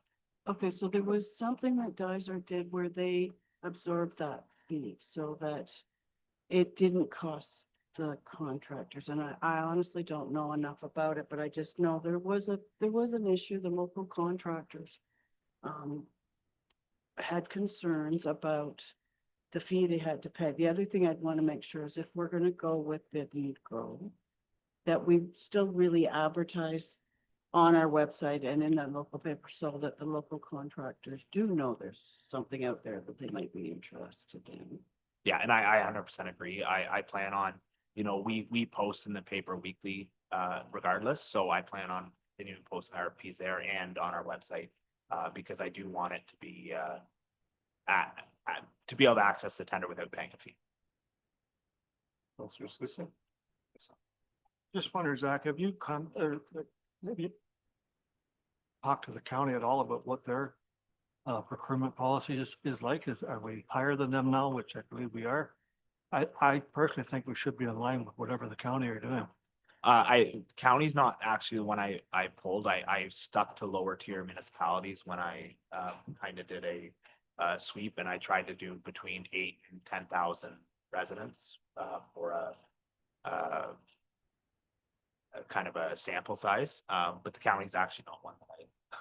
Okay, so there was something that Dizer did where they absorbed that fee so that it didn't cost the contractors. And I honestly don't know enough about it, but I just know there was an issue. The local contractors had concerns about the fee they had to pay. The other thing I'd want to make sure is if we're going to go with bid and go, that we still really advertise on our website and in the local paper so that the local contractors do know there's something out there that they might be interested in. Yeah, and I 100% agree. I plan on, we post in the paper weekly, regardless. So I plan on continuing posting RFPs there and on our website, because I do want it to be, to be able to access the tender without paying a fee. Councilor Sisson? Just wonder, Zach, have you maybe talked to the county at all about what their procurement policy is like? Are we higher than them now, which I believe we are? I personally think we should be in line with whatever the county are doing. County's not actually when I pulled, I stuck to lower tier municipalities when I kind of did a sweep, and I tried to do between 8,000 and 10,000 residents for a kind of a sample size. But the county's actually not one that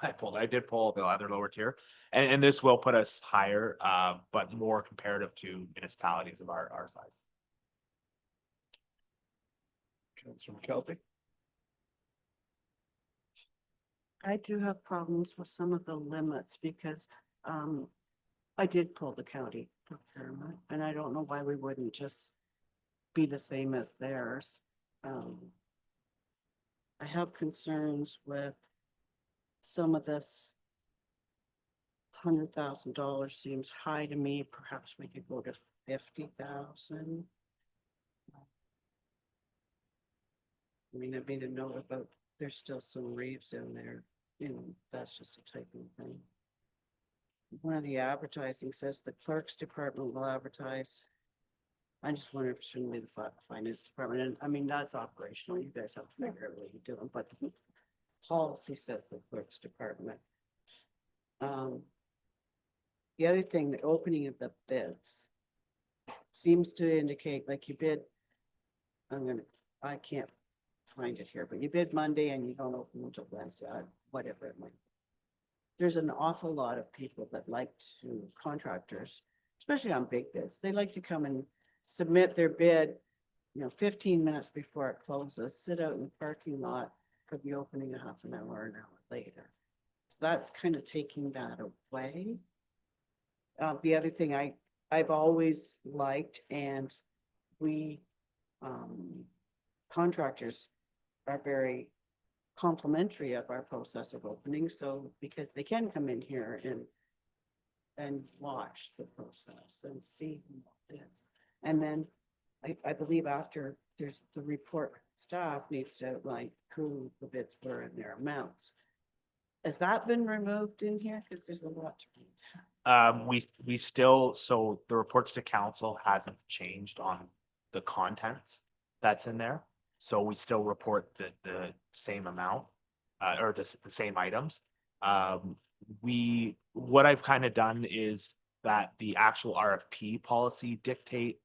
I pulled. I did pull the other lower tier, and this will put us higher, but more comparative to municipalities of our size. Councilor McKelvey? I do have problems with some of the limits because I did pull the county procurement, and I don't know why we wouldn't just be the same as theirs. I have concerns with some of this. $100,000 seems high to me. Perhaps we could go to 50,000. I mean, I made a note about, there's still some reeves in there, that's just a typing thing. One of the advertising says the clerk's department will advertise. I just wonder if it shouldn't be the finance department. And I mean, that's operational. You guys have to figure out what you're doing, but the policy says the clerk's department. The other thing, the opening of the bids seems to indicate like you bid, I can't find it here, but you bid Monday and you don't open until Wednesday, whatever it might be. There's an awful lot of people that like to, contractors, especially on big bids, they like to come and submit their bid, 15 minutes before it closes, sit out in the parking lot for the opening a half an hour or an hour later. So that's kind of taking that away. The other thing I've always liked, and we contractors are very complimentary of our process of opening, so because they can come in here and watch the process and see what it is. And then I believe after there's the report, staff needs to outline who the bids were and their amounts. Has that been removed in here? Because there's a lot to read. We still, so the reports to council hasn't changed on the contents that's in there. So we still report the same amount, or the same items. What I've kind of done is that the actual RFP policy the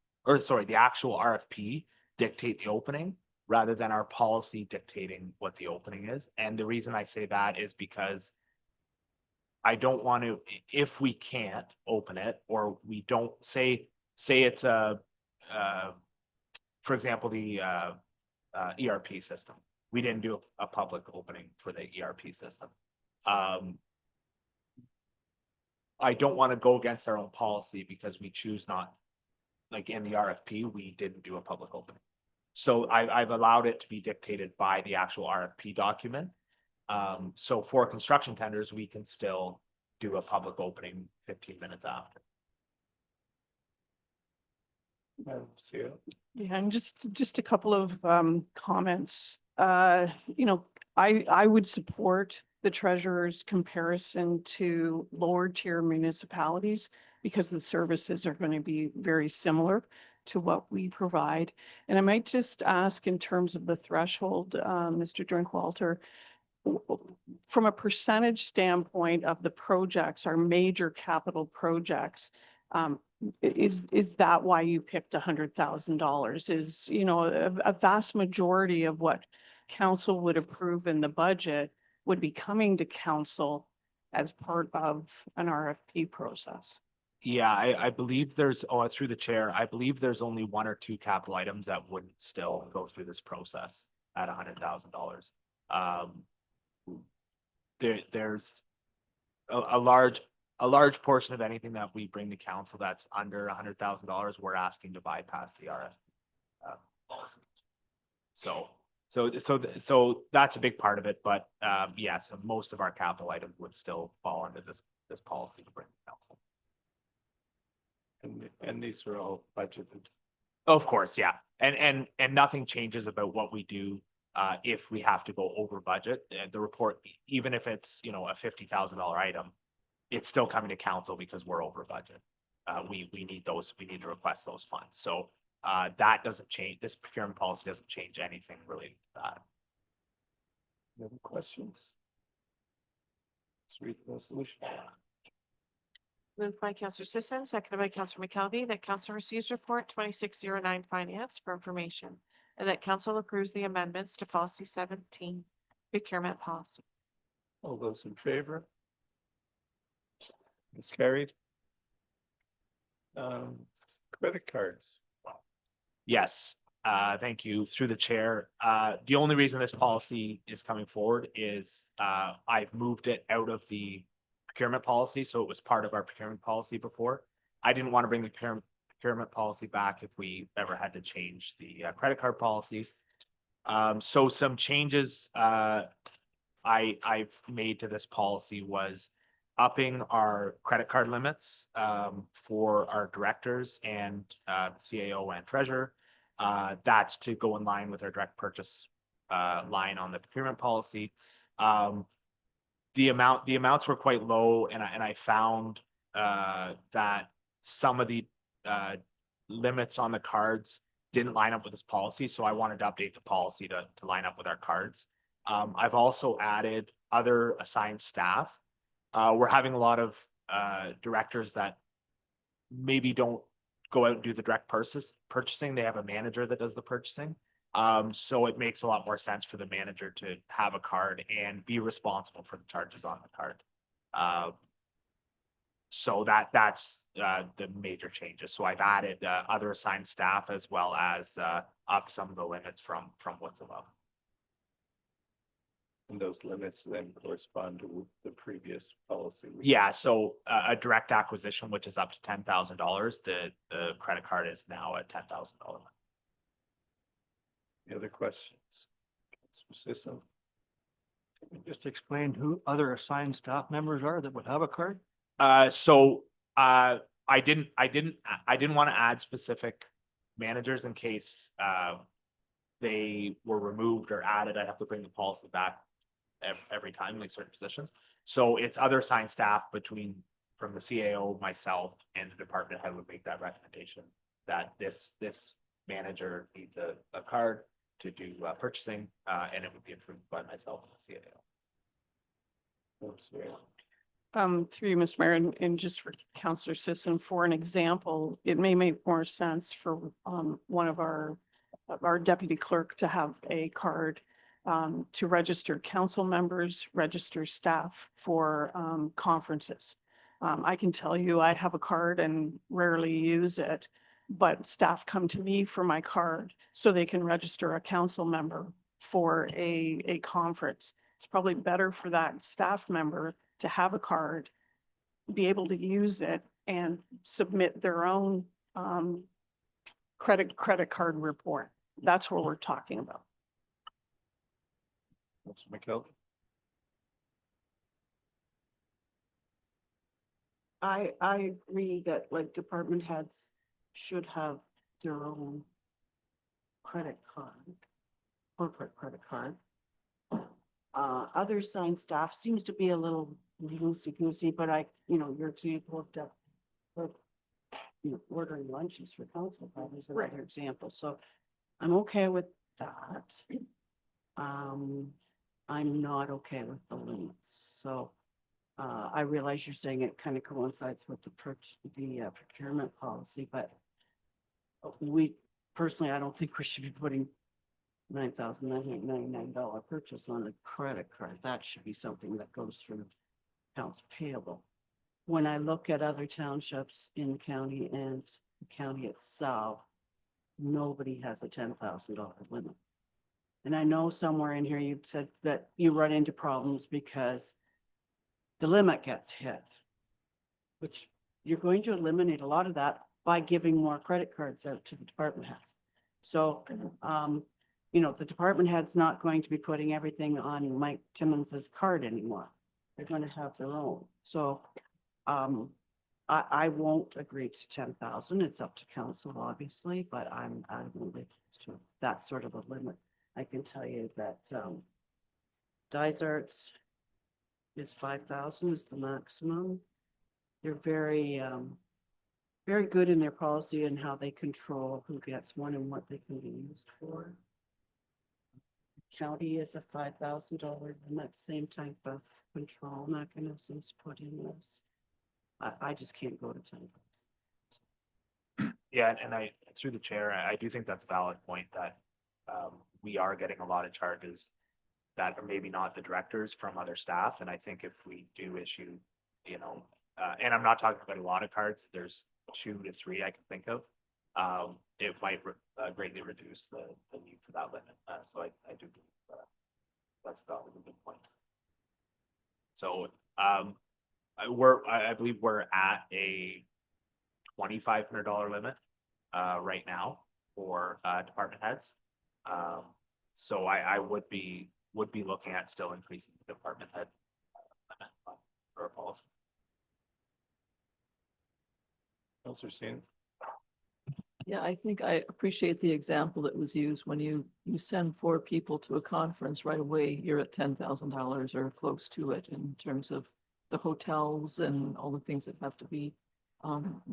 actual RFP dictate the opening. rather than our policy dictating what the opening is. And the reason I say that is because I don't want to, if we can't open it, or we don't say it's for example, the ERP system. We didn't do a public opening for the ERP system. I don't want to go against our own policy because we choose not, like in the RFP, we didn't do a public opening. So I've allowed it to be dictated by the actual RFP document. So for construction tenders, we can still do a public opening 15 minutes after. Yeah, and just a couple of comments. You know, I would support the treasurer's comparison to lower tier municipalities because the services are going to be very similar to what we provide. And I might just ask in terms of the threshold, Mr. Drinkwalter, from a percentage standpoint of the projects, our major capital projects, is that why you picked $100,000? Is, you know, a vast majority of what council would approve in the budget would be coming to council as part of an RFP process. Yeah, I believe there's, through the chair, I believe there's only 1 or 2 capital items that wouldn't still go through this process at $100,000. There's a large portion of anything that we bring to council that's under $100,000, we're asking to bypass the RFP policy. So that's a big part of it, but yeah, so most of our capital items would still fall under this policy to bring to council. And these are all budgeted. Of course, yeah. And nothing changes about what we do if we have to go over budget. The report, even if it's, you know, a $50,000 item, it's still coming to council because we're over budget. We need to request those funds. So that doesn't change. This procurement policy doesn't change anything related to that. Any other questions? Let's read the resolution. Moved by Counselor Sisson, seconded by Counselor McKelvey, that council receives report 2609 finance for information, and that council approves the amendments to policy 17 procurement policy. All those in favor? It's carried. Credit cards. Yes, thank you. Through the chair. The only reason this policy is coming forward is I've moved it out of the procurement policy, so it was part of our procurement policy before. I didn't want to bring the procurement policy back if we ever had to change the credit card policy. So some changes I've made to this policy was upping our credit card limits for our directors and CAO and treasurer. That's to go in line with our direct purchase line on the procurement policy. The amounts were quite low, and I found that some of the limits on the cards didn't line up with this policy, so I wanted to update the policy to line up with our cards. I've also added other assigned staff. We're having a lot of directors that maybe don't go out and do the direct purchasing. They have a manager that does the purchasing. So it makes a lot more sense for the manager to have a card and be responsible for the charges on the card. So that's the major changes. So I've added other assigned staff as well as up some of the limits from what's above. And those limits then correspond to the previous policy. Yeah, so a direct acquisition, which is up to $10,000, the credit card is now at $10,000. Any other questions? Sisson? Can you just explain who other assigned staff members are that would have a card? I didn't want to add specific managers in case they were removed or added. I'd have to bring the policy back every time, like certain positions. So it's other assigned staff from the CAO, myself, and the department head would make that recommendation that this manager needs a card to do purchasing, and it would be approved by myself and the CAO. Through you, Mr. Mayor, and just for Councillor Sisson, for an example, it may make more sense for one of our our deputy clerk to have a card to register council members, register staff for conferences. I can tell you, I have a card and rarely use it, but staff come to me for my card so they can register a council member for a conference. It's probably better for that staff member to have a card, be able to use it and submit their own credit card report. That's what we're talking about. Councilor McKelvey. I agree that like department heads should have their own credit card, corporate credit card. Other sign staff seems to be a little loosey-goosey, but your example of ordering lunches for council probably is another example. So I'm okay with that. I'm not okay with the limits. So I realize you're saying it kind of coincides with the procurement policy, but personally, I don't think we should be putting $9,999 purchase on a credit card. That should be something that goes through accounts payable. When I look at other townships in the county and the county itself, nobody has a $10,000 limit. And I know somewhere in here you've said that you run into problems because the limit gets hit, which you're going to eliminate a lot of that by giving more credit cards out to the department heads. So, the department head's not going to be putting everything on Mike Timmons's card anymore. They're going to have their own. So, I won't agree to 10,000. It's up to council, obviously, but I'm adamantly to that sort of a limit. I can tell you that Dysart's is 5,000 is the maximum. They're very, very good in their policy and how they control who gets one and what they can be used for. County is a $5,000 limit, same type of control mechanisms put in this. I just can't go to 10,000. Yeah, and through the chair, I do think that's a valid point that we are getting a lot of charges that are maybe not the directors from other staff. And I think if we do issue, and I'm not talking about a lot of cards, there's 2 to 3 I can think of. It might greatly reduce the need for that limit. So I do believe that's about a good point. So I believe we're at a $2,500 limit right now for department heads. So I would be looking at still increasing the department head limit for a policy. Councilor Singh. Yeah, I think I appreciate the example that was used when you send 4 people to a conference right away, you're at $10,000 or close to it in terms of the hotels and all the things that have to be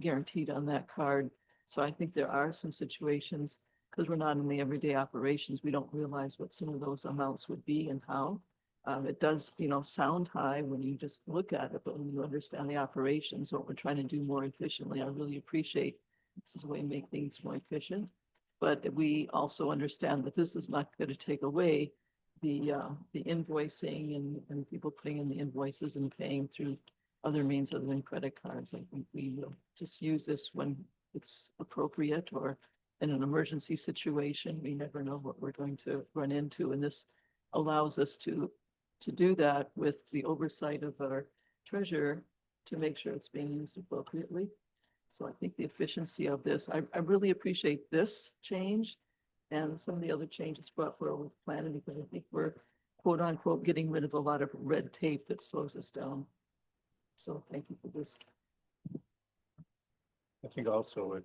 guaranteed on that card. So I think there are some situations, because we're not in the everyday operations, we don't realize what some of those amounts would be and how. It does, sound high when you just look at it, but when you understand the operations, what we're trying to do more efficiently, I really appreciate this is a way to make things more efficient. But we also understand that this is not going to take away the invoicing and people putting in the invoices and paying through other means other than credit cards. I think we will just use this when it's appropriate or in an emergency situation. We never know what we're going to run into, and this allows us to do that with the oversight of our treasurer to make sure it's being used appropriately. So I think the efficiency of this, I really appreciate this change and some of the other changes brought forward with planning, because I think we're quote unquote getting rid of a lot of red tape that slows us down. So thank you for this. I think also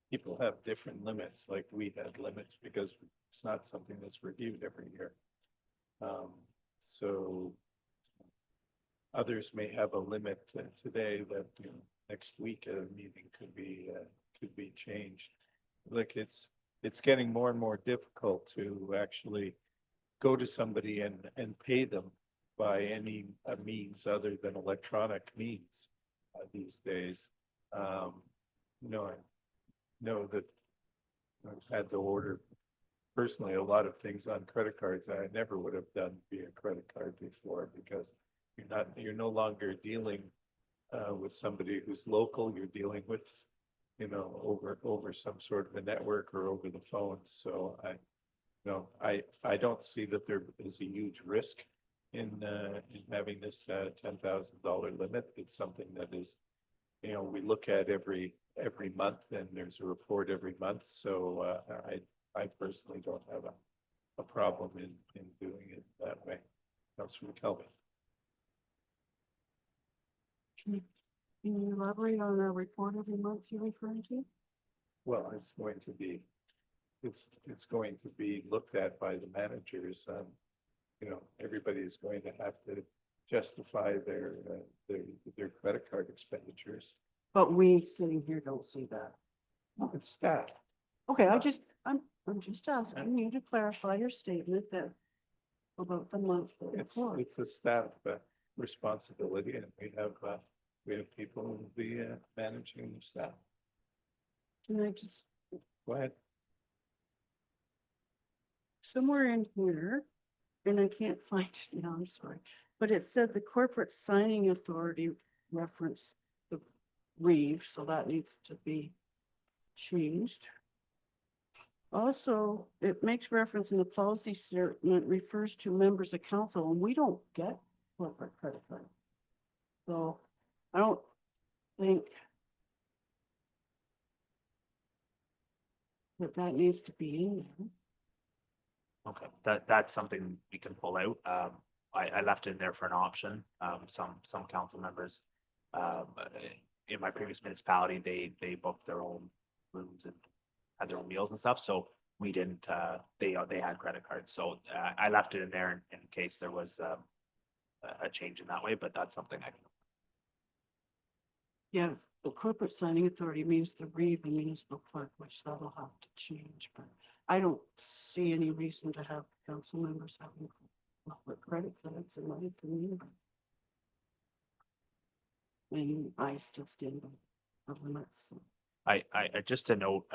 people have different limits, like we had limits because it's not something that's reviewed every year. So others may have a limit today that next week a meeting could be changed. Like it's getting more and more difficult to actually go to somebody and pay them by any means other than electronic means these days. I know that I've had to order personally a lot of things on credit cards I never would have done via credit card before, because you're no longer dealing with somebody who's local, you're dealing with, over some sort of a network or over the phone. So I don't see that there is a huge risk in having this $10,000 limit. It's something that is, we look at every month, and there's a report every month. So I personally don't have a problem in doing it that way. Councilor McKelvey. Can you elaborate on our report every month you're referring to? Well, it's going to be looked at by the managers. Everybody is going to have to justify their credit card expenditures. But we sitting here don't see that. It's staff. Okay, I'm just asking you to clarify your statement that about the monthly report. It's a staff responsibility, and we have people who will be managing the staff. Can I just, Go ahead. somewhere in here, and I can't find it now, I'm sorry, but it said the corporate signing authority reference the Reeve, so that needs to be changed. Also, it makes reference in the policy statement refers to members of council, and we don't get corporate credit card. So I don't think that needs to be in there. Okay, that's something we can pull out. I left it in there for an option. Some council members, in my previous municipality, they booked their own rooms and had their own meals and stuff. So we didn't, they had credit cards. So I left it in there in case there was a change in that way, but that's something I can. Yes, the corporate signing authority means the Reeve and municipal clerk, which that'll have to change, but I don't see any reason to have council members having corporate credit cards in my opinion. And I still stand by the limits. So. I just a note,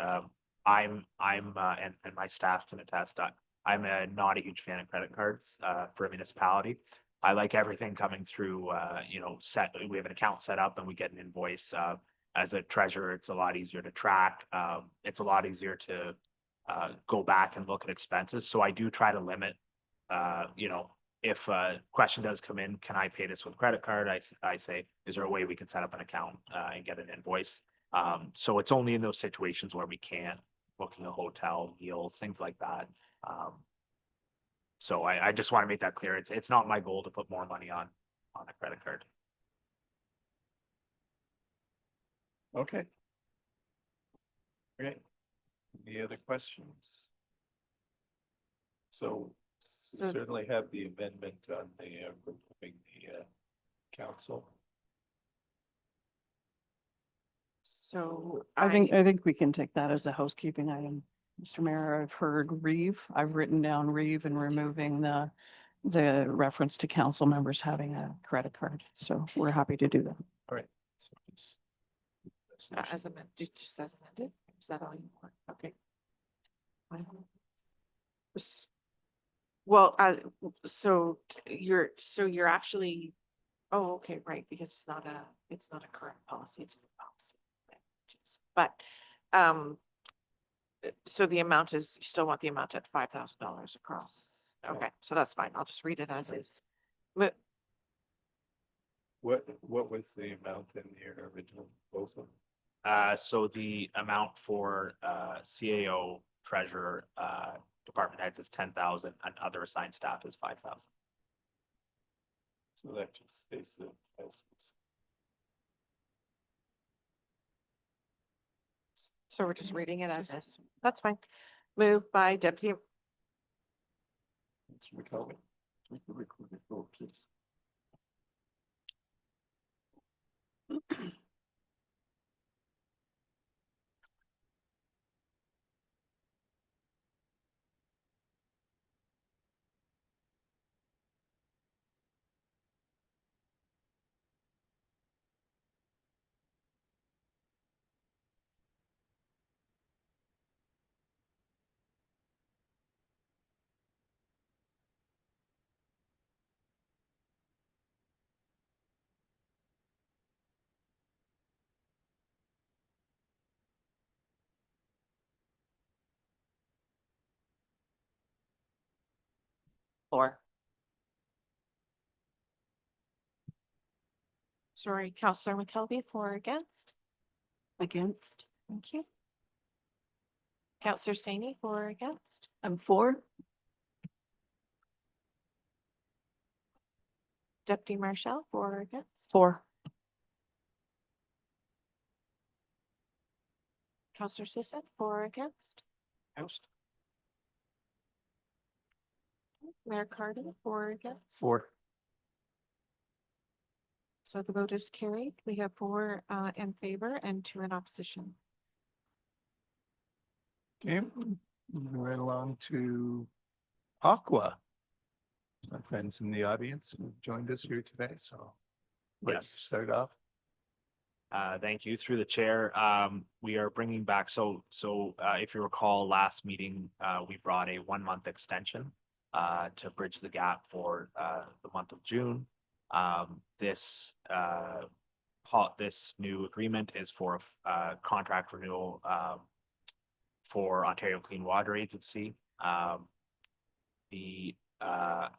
I'm and my staff can attest, I'm not a huge fan of credit cards for a municipality. I like everything coming through, we have an account set up and we get an invoice. As a treasurer, it's a lot easier to track. It's a lot easier to go back and look at expenses. So I do try to limit, if a question does come in, can I pay this with credit card? I say, is there a way we can set up an account and get an invoice? So it's only in those situations where we can't, booking a hotel, meals, things like that. So I just want to make that clear. It's not my goal to put more money on a credit card. Okay. Okay. Any other questions? So we So certainly have the amendment on the removing the council. So I think we can take that as a housekeeping item. Mr. Mayor, I've heard Reeve. I've written down Reeve and removing the reference to council members having a credit card. So we're happy to do that. All right. So as amended, just as amended, is that all you want? Okay. Well, so you're actually, oh, okay, right, because it's not a current policy, it's a new policy. But, so the amount is, you still want the amount at $5,000 across. Okay, so that's fine. I'll just read it as is. But what was the amount in your original proposal? So the amount for CAO, treasurer, department heads is 10,000 and other assigned staff is 5,000. So that just stays as is. so we're just reading it as is. That's fine. Moved by Deputy, Mr. McKelvey. Make the recorded vote, please. Floor. Sorry, Counselor McKelvey for or against? Against? Thank you. Counselor Sani for or against? I'm for. Deputy Marshall for or against? Four. Counselor Sisson for or against? Against? Mayor Carden for or against? Four. So the vote is carried. We have four in favor and two in opposition. Okay, moving right along to Aqua. My friends in the audience who joined us here today, so. Let's Yes. start off. Thank you. Through the chair, we are bringing back, if you recall, last meeting, we brought a 1-month extension to bridge the gap for the month of June. This new agreement is for a contract renewal for Ontario Clean Water Agency. The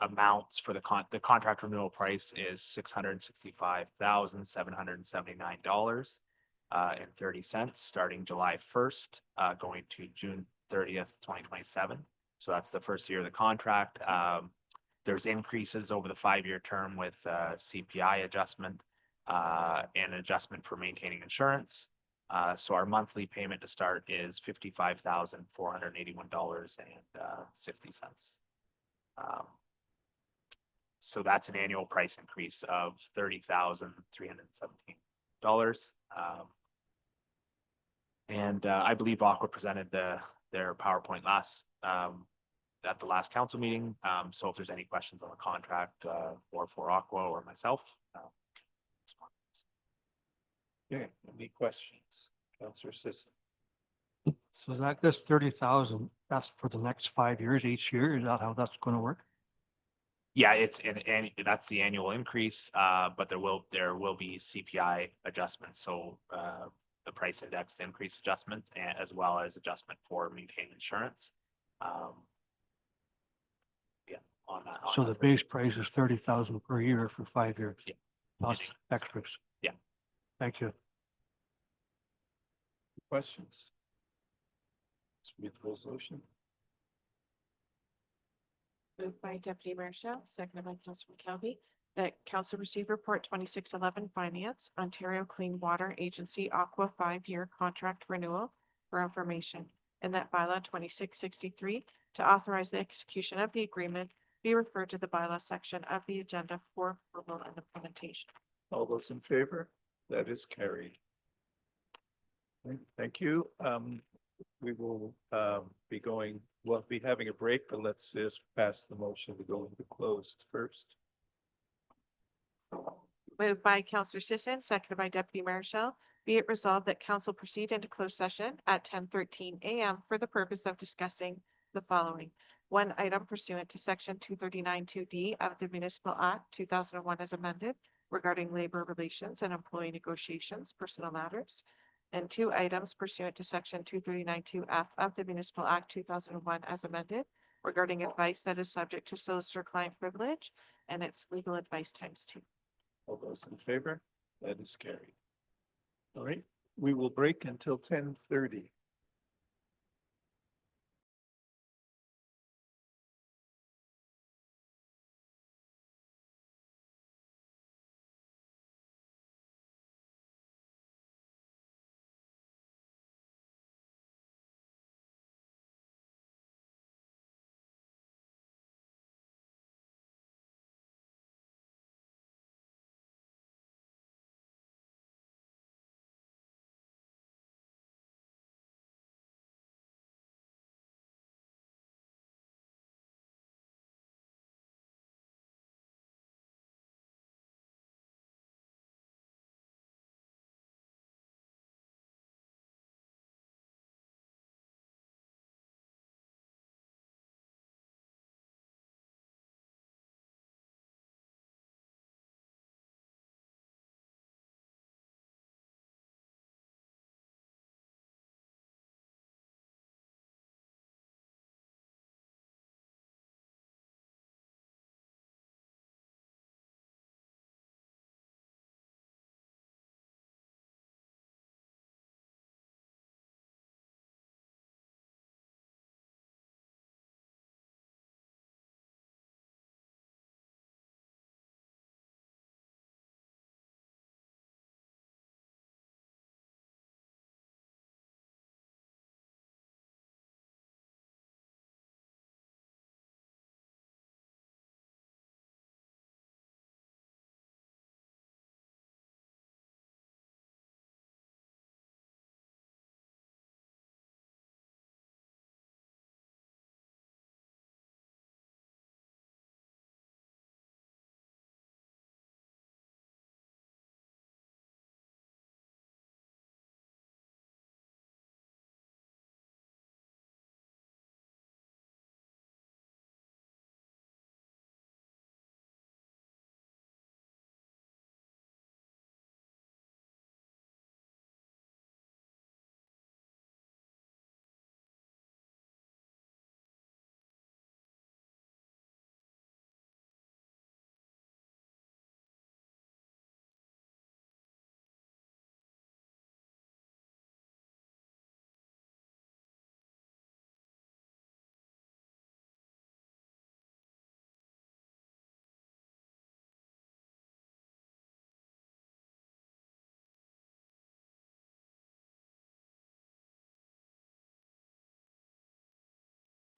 amounts for the contract renewal price is $665,779 and 30 cents, starting July 1st, going to June 30th, 2027. So that's the first year of the contract. There's increases over the 5-year term with CPI adjustment and adjustment for maintaining insurance. So our monthly payment to start is $55,481.60. So that's an annual price increase of $30,317. And I believe Aqua presented their PowerPoint at the last council meeting. So if there's any questions on the contract or for Aqua or myself. Okay, any questions? Counselor Sisson. So is that this 30,000, that's for the next 5 years, each year? Is that how that's going to work? Yeah, and that's the annual increase, but there will be CPI adjustments. So the price index increase adjustments as well as adjustment for maintaining insurance. Yeah, on that. So the base price is 30,000 per year for 5 years? Yeah. Plus extras? Yeah. Thank you. Questions? Let's read the resolution. Moved by Deputy Marshall, seconded by Councilor McKelvey, that council receive report 2611 Finance, Ontario Clean Water Agency Aqua 5-year contract renewal for information, and that bylaw 2663 to authorize the execution of the agreement be referred to the bylaw section of the agenda for approval and implementation. All those in favor? That is carried. Okay, thank you. We will we'll be having a break, but let's just pass the motion to go into closed first. Moved by Councillor Sisson, seconded by Deputy Marshall. Be it resolved that council proceed into closed session at 10:13 a.m. for the purpose of discussing the following. One item pursuant to section 239(2)D of the Municipal Act 2001 as amended regarding labor relations and employee negotiations, personal matters. And 2 items pursuant to section 239(2)F of the Municipal Act 2001 as amended regarding advice that is subject to solicitor-client privilege and its legal advice ×2. All those in favor? That is carried. All right, we will break until 10:30.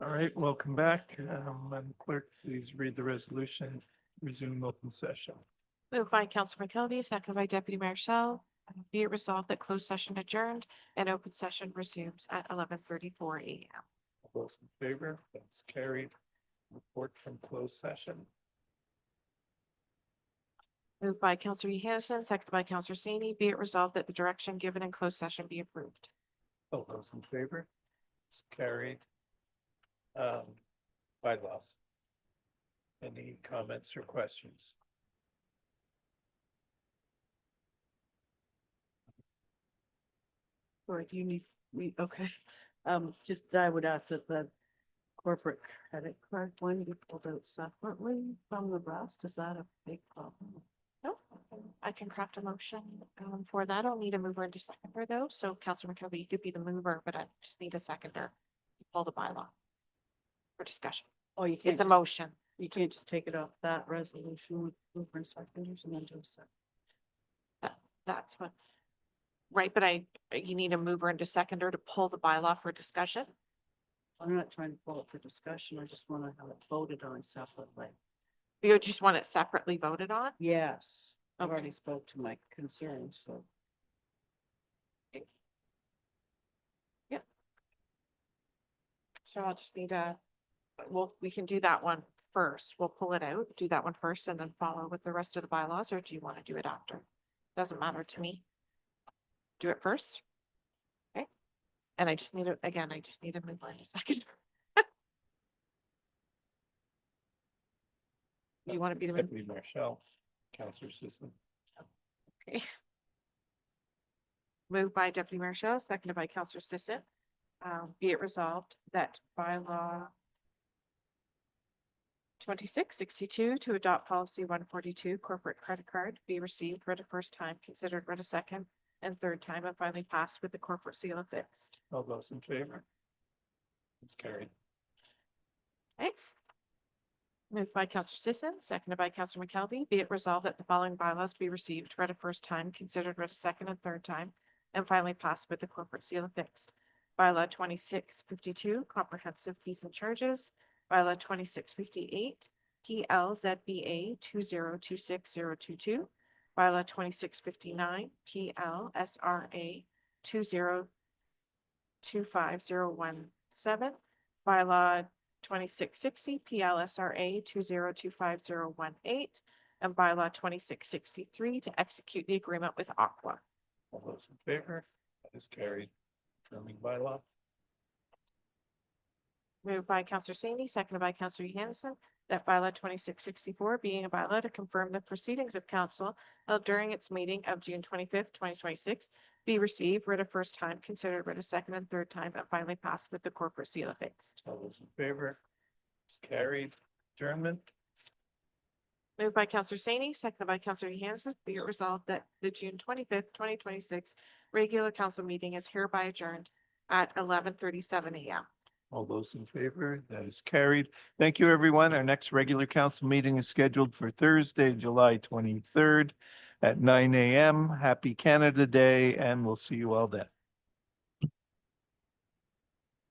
All right, welcome back. Madam Clerk, please read the resolution, resume open session. Moved by Councilor McKelvey, seconded by Deputy Mayor Shell. Be it resolved that closed session adjourned and open session resumes at 11:34 a.m. All those in favor, that's carried. Report from closed session. Moved by Councilor Hannison, seconded by Councilor Saney. Be it resolved that the direction given in closed session be approved. All those in favor, it's carried. Bylaws. Any comments or questions? Or do you need, okay. Just, I would ask that the corporate credit card one be pulled out separately from the rest. Is that a big problem? No, I can craft a motion for that. I'll need a mover and a seconder though. So Councilor McKelvey, you could be the mover, but I just need a seconder to pull the bylaw for discussion. Oh, you can't. It's a just- motion. You can't just take it off that resolution with mover and seconders and then do a second. That's what. Right, but you need a mover and a seconder to pull the bylaw for discussion. I'm not trying to pull it for discussion. I just want to have it voted on separately. You just want it separately voted on? Yes, I've Okay. already spoke to my concerns, so. So I'll just need we can do that one first. We'll pull it out, do that one first and then follow with the rest of the bylaws, or do you want to do it after? Doesn't matter to me. Do it first. Okay. And I just need a mover and a second. You want to be the mover? Deputy Mayor Shell, Councilor Sisson. Okay. Moved by Deputy Mayor Shell, seconded by Councilor Sisson. Be it resolved that bylaw 2662 to adopt policy 142 corporate credit card be received, read a first time, considered read a second and third time, and finally passed with the corporate seal affixed. All those in favor? It's carried. Okay. Moved by Councilor Sisson, seconded by Councilor McKelvey. Be it resolved that the following bylaws be received, read a first time, considered read a second and third time, and finally passed with the corporate seal affixed. Bylaw 2652, comprehensive fees and charges. Bylaw 2658, PLZBA 2026022. Bylaw 2659, PLSRA 2025017. Bylaw 2660, PLSRA 2025018. And bylaw 2663 to execute the agreement with Aqua. All those in favor? That is carried. Confirming bylaw. Moved by Councilor Saney, seconded by Councilor Hannison, that bylaw 2664 being a bylaw to confirm the proceedings of council held during its meeting of June 25th, 2026, be received, read a first time, considered read a second and third time, and finally passed with the corporate seal affixed. All those in favor? It's carried. Adjournment. Moved by Councilor Saney, seconded by Councilor Hannison, be it resolved that the June 25th, 2026 regular council meeting is hereby adjourned at 11:37 a.m. All those in favor? That is carried. Thank you, everyone. Our next regular council meeting is scheduled for Thursday, July 23rd at 9 a.m. Happy Canada Day, and we'll see you all then.